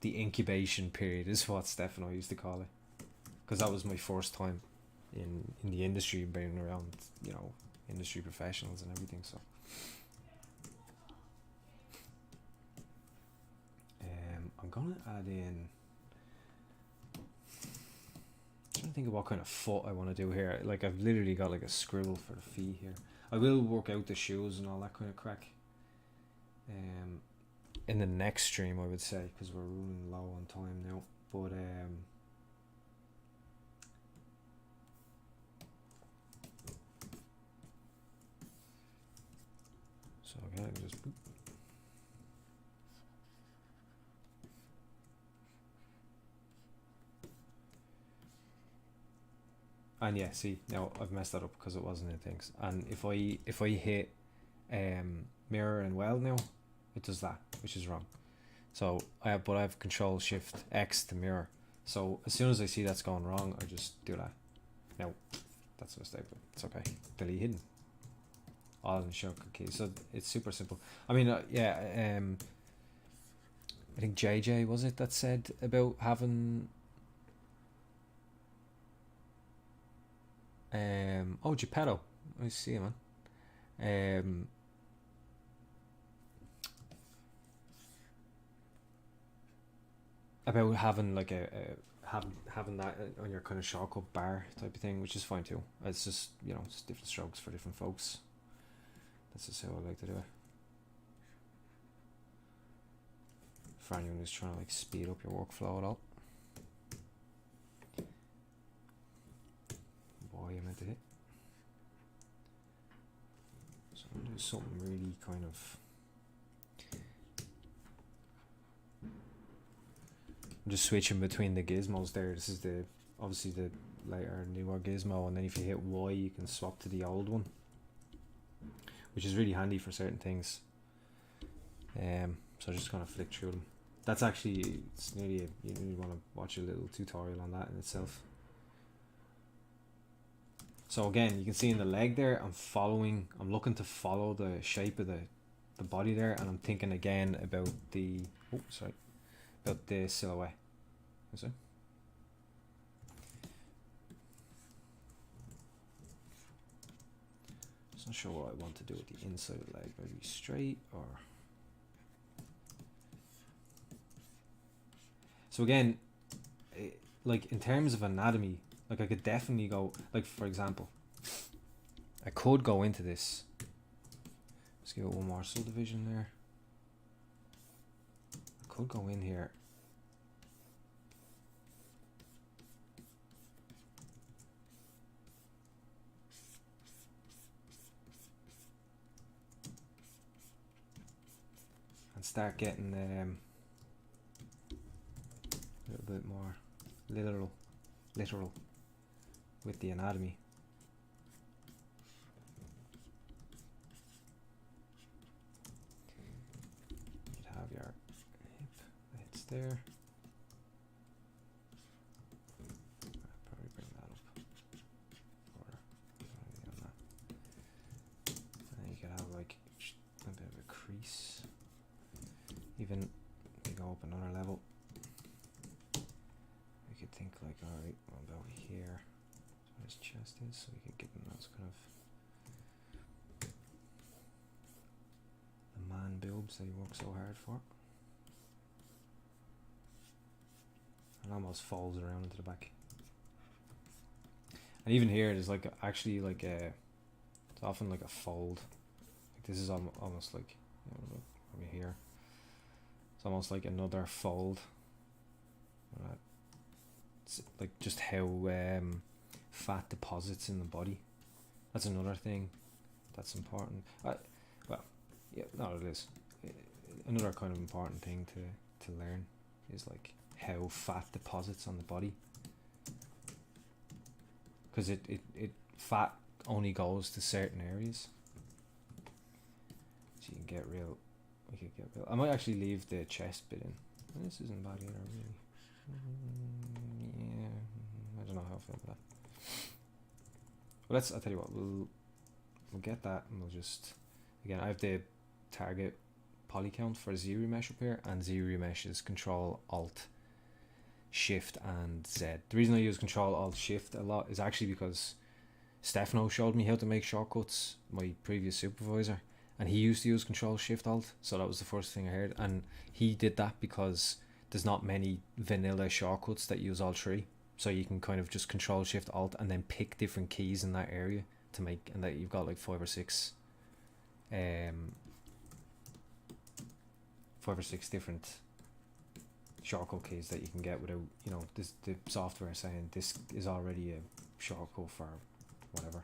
the incubation period is what Stefano used to call it, because that was my first time in the industry, being around, you know, industry professionals and everything. So I'm gonna add in, trying to think of what kind of foot I want to do here. Like, I've literally got like a scribble for the feet here. I will work out the shoes and all that kind of crack in the next stream, I would say, because we're running low on time now. But so okay, I can just boop. And yeah, see, now I've messed that up because it wasn't in things. And if I hit mirror and weld now, it does that, which is wrong. So I have Control Shift X to mirror. So as soon as I see that's going wrong, I just do that. No, that's a mistake, but it's okay. Delete hidden. All in shortcut key. So it's super simple. I mean, yeah. I think JJ was it that said about having. Oh, Geppetto. I see him, man. About having like having that on your kind of shortcut bar type of thing, which is fine too. It's just, you know, it's different strokes for different folks. That's just how I like to do it. For anyone who's trying to like speed up your workflow at all. Boy, I meant to hit. So I'm gonna do something really kind of. I'm just switching between the gizmos there. This is the obviously the later newer gizmo, and then if you hit Y, you can swap to the old one, which is really handy for certain things. So just kind of flick through them. That's actually, it's nearly you really want to watch a little tutorial on that in itself. So again, you can see in the leg there, I'm looking to follow the shape of the body there, and I'm thinking again about the about the silhouette. Is it? Just not sure what I want to do with the inside of the leg. Maybe straight or. So again, like in terms of anatomy, like I could definitely go, like for example, I could go into this. Let's give it one more subdivision there. I could go in here. And start getting a little bit more literal with the anatomy. You'd have your hip hits there. I'll probably bring that up. And then you could have like a bit of a crease. Even if you go up another level, we could think like, alright, well, about here, so his chest is, so we could get in those kind of the man boobs that he worked so hard for. And almost folds around into the back. And even here, there's like actually like a, it's often like a fold. Like this is almost like, you know, over here. It's almost like another fold. It's like just how fat deposits in the body. That's another thing that's important. Well, yeah, no, it is. Another kind of important thing to learn is like how fat deposits on the body. Because it fat only goes to certain areas. So you can get real. We could get real. I might actually leave the chest bit in. This isn't bad either, really. Yeah, I don't know how I feel about that. Well, I'll tell you what, we'll get that, and we'll just, again, I have the target poly count for ZRemesh up here, and ZRemesh is Control Alt Shift and Z. The reason I use Control Alt Shift a lot is actually because Stefano showed me how to make shortcuts, my previous supervisor, and he used to use Control Shift Alt, so that was the first thing I heard. And he did that because there's not many vanilla shortcuts that use all three, so you can kind of just Control Shift Alt and then pick different keys in that area to make, and that you've got like 5 or 6 different shortcut keys that you can get without, you know, this, the software saying this is already a shortcut for whatever.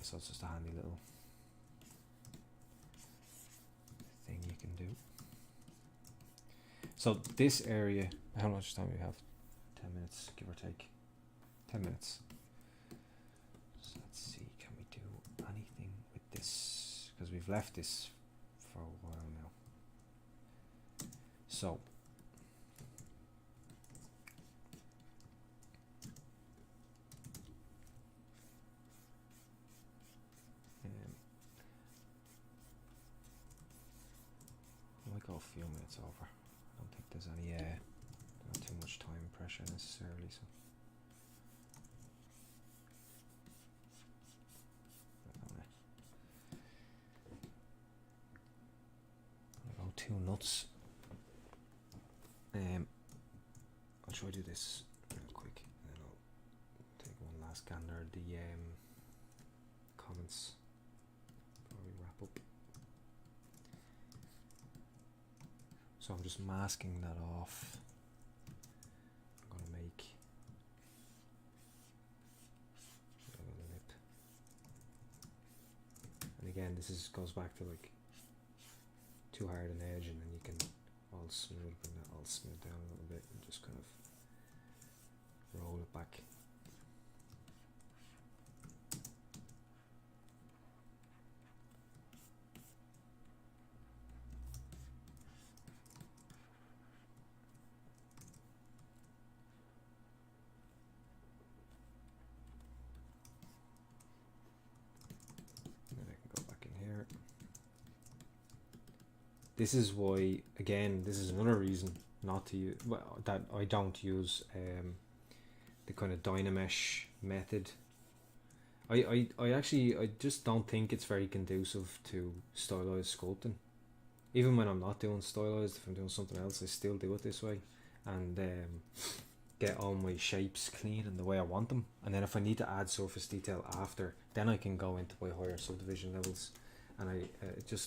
So it's just a handy little thing you can do. So this area, how much time do we have? 10 minutes, give or take. 10 minutes. So let's see, can we do anything with this? Because we've left this for a while now. So I might go a few minutes over. I don't think there's any not too much time pressure necessarily, so I'll go 2 nuts. I'll try to do this real quick, and then I'll take one last gander at the comments before we wrap up. So I'm just masking that off. I'm going to make a little lip. And again, this is goes back to like too hard an edge, and then you can all smooth, bring that all smooth down a little bit, and just kind of roll it back. This is why, again, this is another reason not to use, well, that I don't use the kind of Dynamesh method. I just don't think it's very conducive to stylized sculpting. Even when I'm not doing stylized, if I'm doing something else, I still do it this way, and get all my shapes clean in the way I want them. And then if I need to add surface detail after, then I can go into my higher subdivision levels, and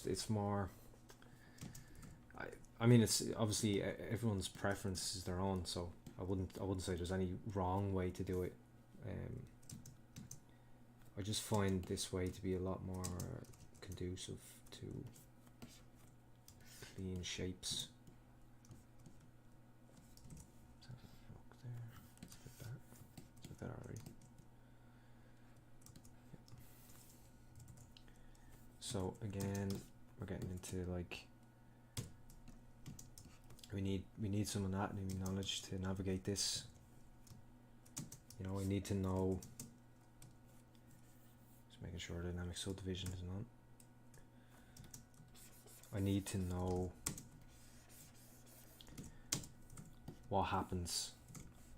it's more. I mean, it's obviously everyone's preference is their own, so I wouldn't say there's any wrong way to do it. I just find this way to be a lot more conducive to clean shapes. Let's have a look there. It's a bit better. It's a bit better already. So again, we're getting into like. We need some anatomy knowledge to navigate this. You know, I need to know. Just making sure dynamic subdivision is on. I need to know what happens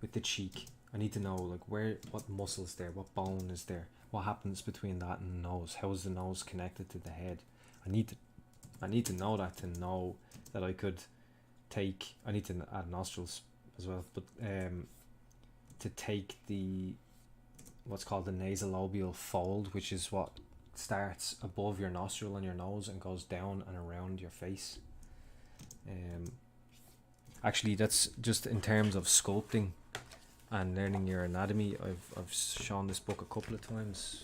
with the cheek. I need to know like what muscle is there, what bone is there, what happens between that and the nose. How is the nose connected to the head? I need to know that to know that I could. I need to add nostrils as well, but to take the what's called the nasolabial fold, which is what starts above your nostril and your nose and goes down and around your face. Actually, that's just in terms of sculpting and learning your anatomy. I've shown this book a couple of times,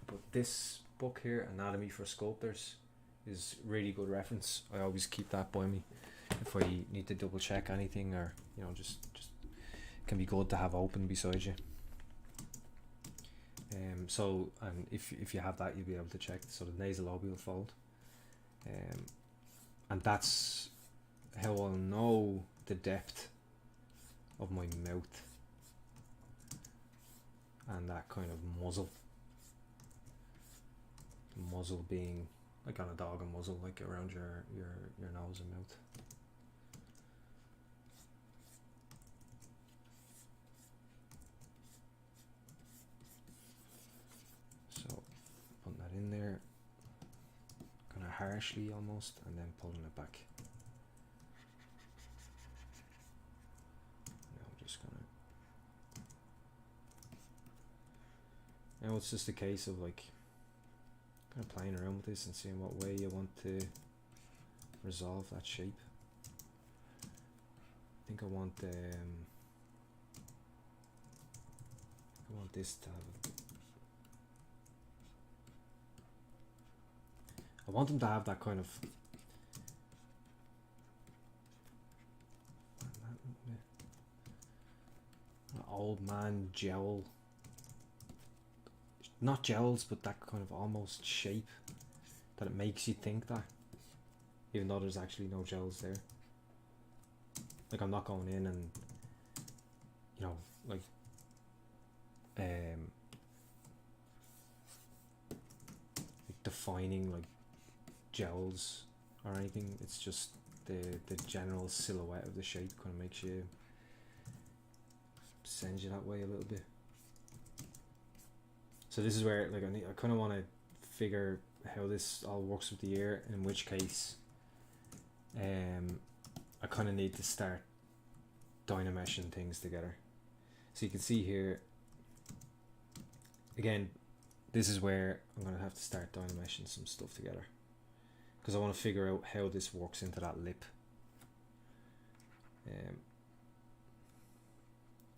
but this book here, Anatomy for Sculptors, is really good reference. I always keep that by me if I need to double check anything, or you know, just can be good to have open beside you. So, and if you have that, you'll be able to check so the nasolabial fold, and that's how I'll know the depth of my mouth and that kind of muzzle. muzzle being like on a dog, a muzzle like around your nose and mouth. So putting that in there, kind of harshly almost, and then pulling it back. Now I'm just gonna. Now it's just a case of like kind of playing around with this and seeing what way you want to resolve that shape. I think I want this to have. I want them to have that kind of. Old man jowl. Not jowls, but that kind of almost shape that it makes you think that, even though there's actually no jowls there. Like I'm not going in and, you know, like defining like jowls or anything. It's just the general silhouette of the shape kind of makes you, sends you that way a little bit. So this is where like I kind of want to figure how this all works with the ear, in which case I kind of need to start dynameshing things together. So you can see here again, this is where I'm going to have to start dynameshing some stuff together, because I want to figure out how this works into that lip.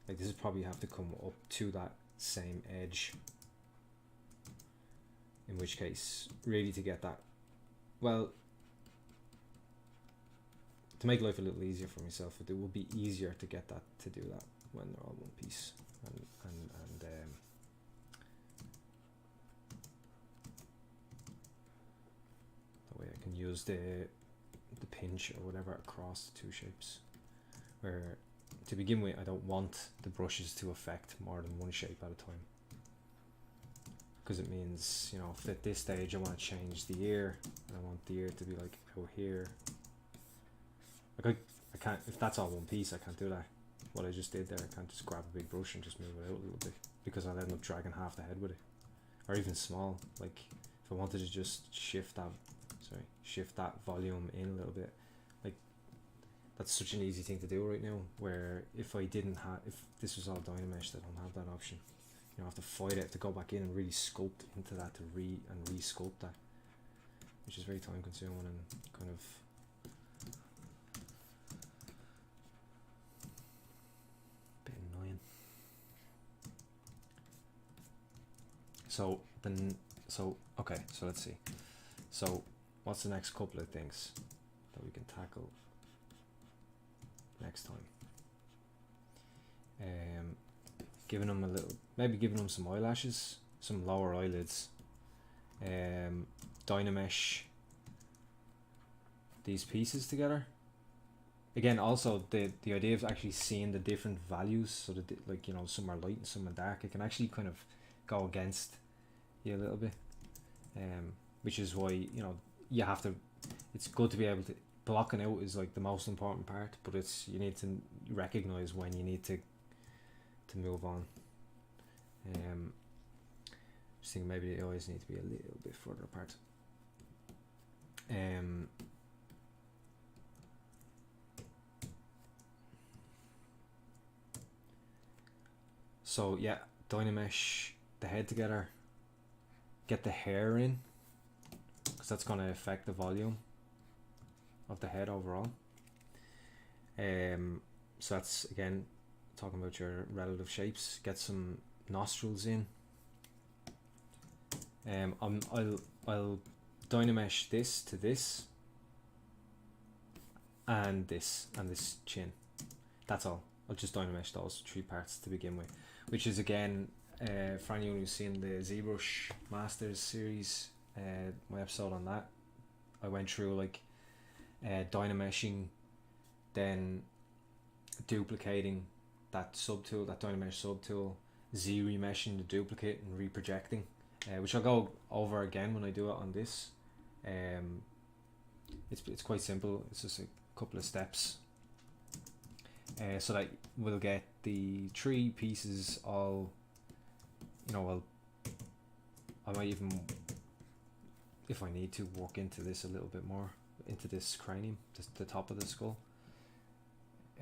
Like this is probably have to come up to that same edge, in which case really to get that, well, to make life a little easier for myself, it will be easier to get that, to do that when they're all one piece, and that way I can use the pinch or whatever across the two shapes, where to begin with I don't want the brushes to affect more than one shape at a time, because it means, you know, if at this stage I want to change the ear and I want the ear to be like out here, like I can't, if that's all one piece I can't do that. What I just did there, I can't just grab a big brush and just move it out a little bit, because I'll end up dragging half the head with it, or even small. Like if I wanted to just shift that volume in a little bit, like that's such an easy thing to do right now, where if I didn't have, if this was all Dynameshed, I don't have that option. You know, I have to fight it to go back in and really sculpt into that, to re-sculpt that, which is very time consuming and kind of a bit annoying. So okay, so let's see. So what's the next couple of things that we can tackle next time? Giving them a little, maybe giving them some eyelashes, some lower eyelids, Dynamesh these pieces together. Again, also the idea of actually seeing the different values, so that like, you know, some are light and some are dark. It can actually kind of go against you a little bit, which is why, you know, you have to, it's good to be able to, blocking out is like the most important part, but it's, you need to recognize when you need to move on. Just think maybe the eyes need to be a little bit further apart. So yeah, Dynamesh the head together, get the hair in, because that's going to affect the volume of the head overall. So that's again talking about your relative shapes. Get some nostrils in. I'll Dynamesh this to this and this chin. That's all. I'll just Dynamesh those three parts to begin with, which is again, for anyone who's seen the ZBrush Masters series, my episode on that, I went through like Dynameshing, then duplicating that subtool, that Dynamesh subtool, Z remeshing the duplicate and reprojecting, which I'll go over again when I do it on this. It's quite simple. It's just a couple of steps, so that we'll get the 3 pieces all, you know, well, I might even, if I need to, work into this a little bit more, into this cranium, the top of the skull,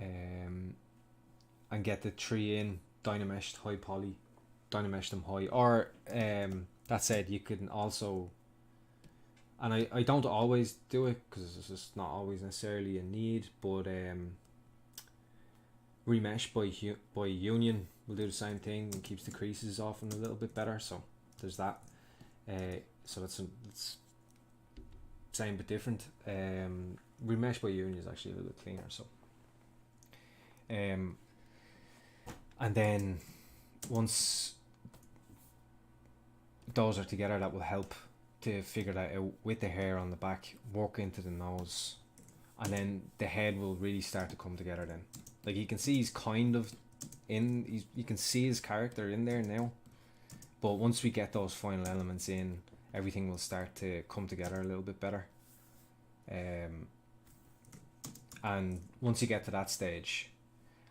and get the 3 in dynameshed high poly, dynamesh them high, or that said, you can also, and I don't always do it because it's just not always necessarily a need, but remesh by union will do the same thing and keeps the creases often a little bit better. So there's that. So it's same but different. Remesh by union is actually a little bit cleaner. So and then once those are together, that will help to figure that out with the hair on the back, work into the nose, and then the head will really start to come together then. Like you can see he's kind of in, you can see his character in there now, but once we get those final elements in, everything will start to come together a little bit better. And once you get to that stage,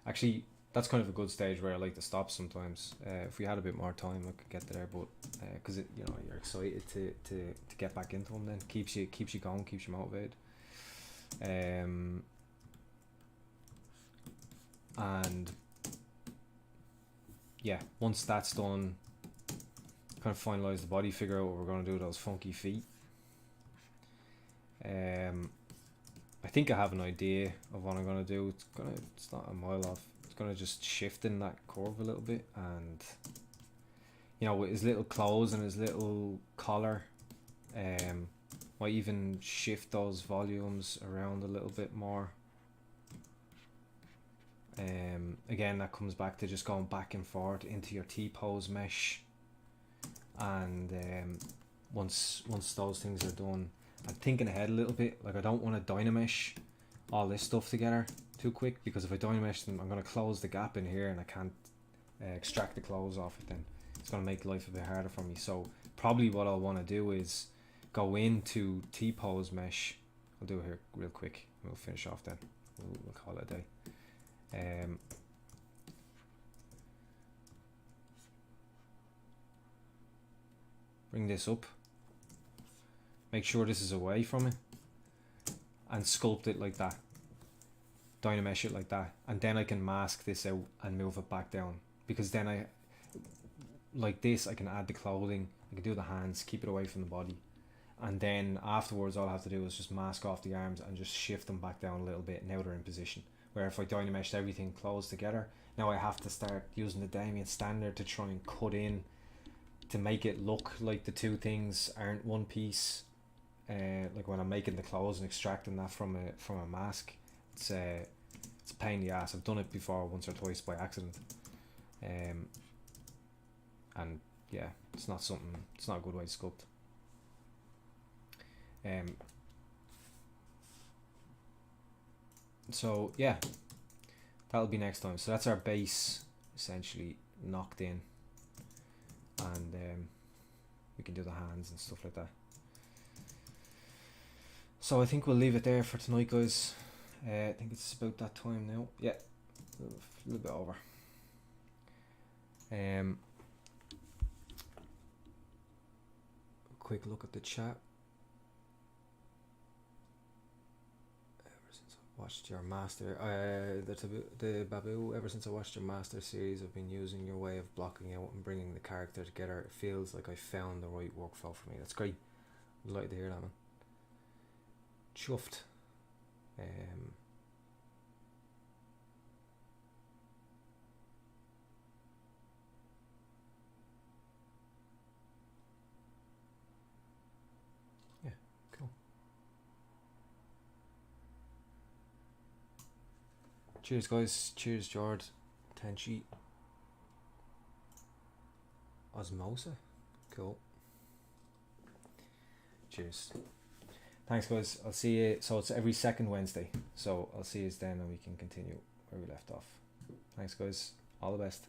actually that's kind of a good stage where I like to stop sometimes. If we had a bit more time, I could get to there, but because you know, you're excited to get back into them, then keeps you going, keeps you motivated. And yeah, once that's done, kind of finalize the body, figure out what we're going to do with those funky feet. I think I have an idea of what I'm going to do. It's not a mile off. It's going to just shift in that curve a little bit, and you know, with his little clothes and his little collar, might even shift those volumes around a little bit more. Again, that comes back to just going back and forth into your T-pose mesh, and once those things are done, I'm thinking ahead a little bit. Like I don't want to dynamesh all this stuff together too quick, because if I dynamesh them, I'm going to close the gap in here and I can't extract the clothes off it. Then it's going to make life a bit harder for me. So probably what I'll want to do is go into T-pose mesh. I'll do it here real quick. We'll finish off then. We'll call it a day. Bring this up, make sure this is away from it, and sculpt it like that, dynamesh it like that, and then I can mask this out and move it back down, because then I, like this, I can add the clothing, I can do the hands, keep it away from the body, and then afterwards all I have to do is just mask off the arms and just shift them back down a little bit. Now they're in position. Where if I dynameshed everything close together, now I have to start using the Damien standard to try and cut in to make it look like the two things aren't one piece. Like when I'm making the clothes and extracting that from a mask, it's a pain in the ass. I've done it before once or twice by accident, and yeah, it's not a good way to sculpt. So yeah, that'll be next time. So that's our base essentially knocked in, and we can do the hands and stuff like that. So I think we'll leave it there for tonight, guys. I think it's about that time now. Yeah, a little bit over. Quick look at the chat. Watched your master, the Babu. Ever since I watched your master series, I've been using your way of blocking out and bringing the character together. It feels like I found the right workflow for me. That's great. I'd like to hear that, man. Chuffed. Yeah, cool. Cheers, guys. Cheers, Jord. Tenchi. Osmosa. Cool. Cheers. Thanks, guys. I'll see you. So it's every second Wednesday. So I'll see you then and we can continue where we left off. Thanks, guys. All the best.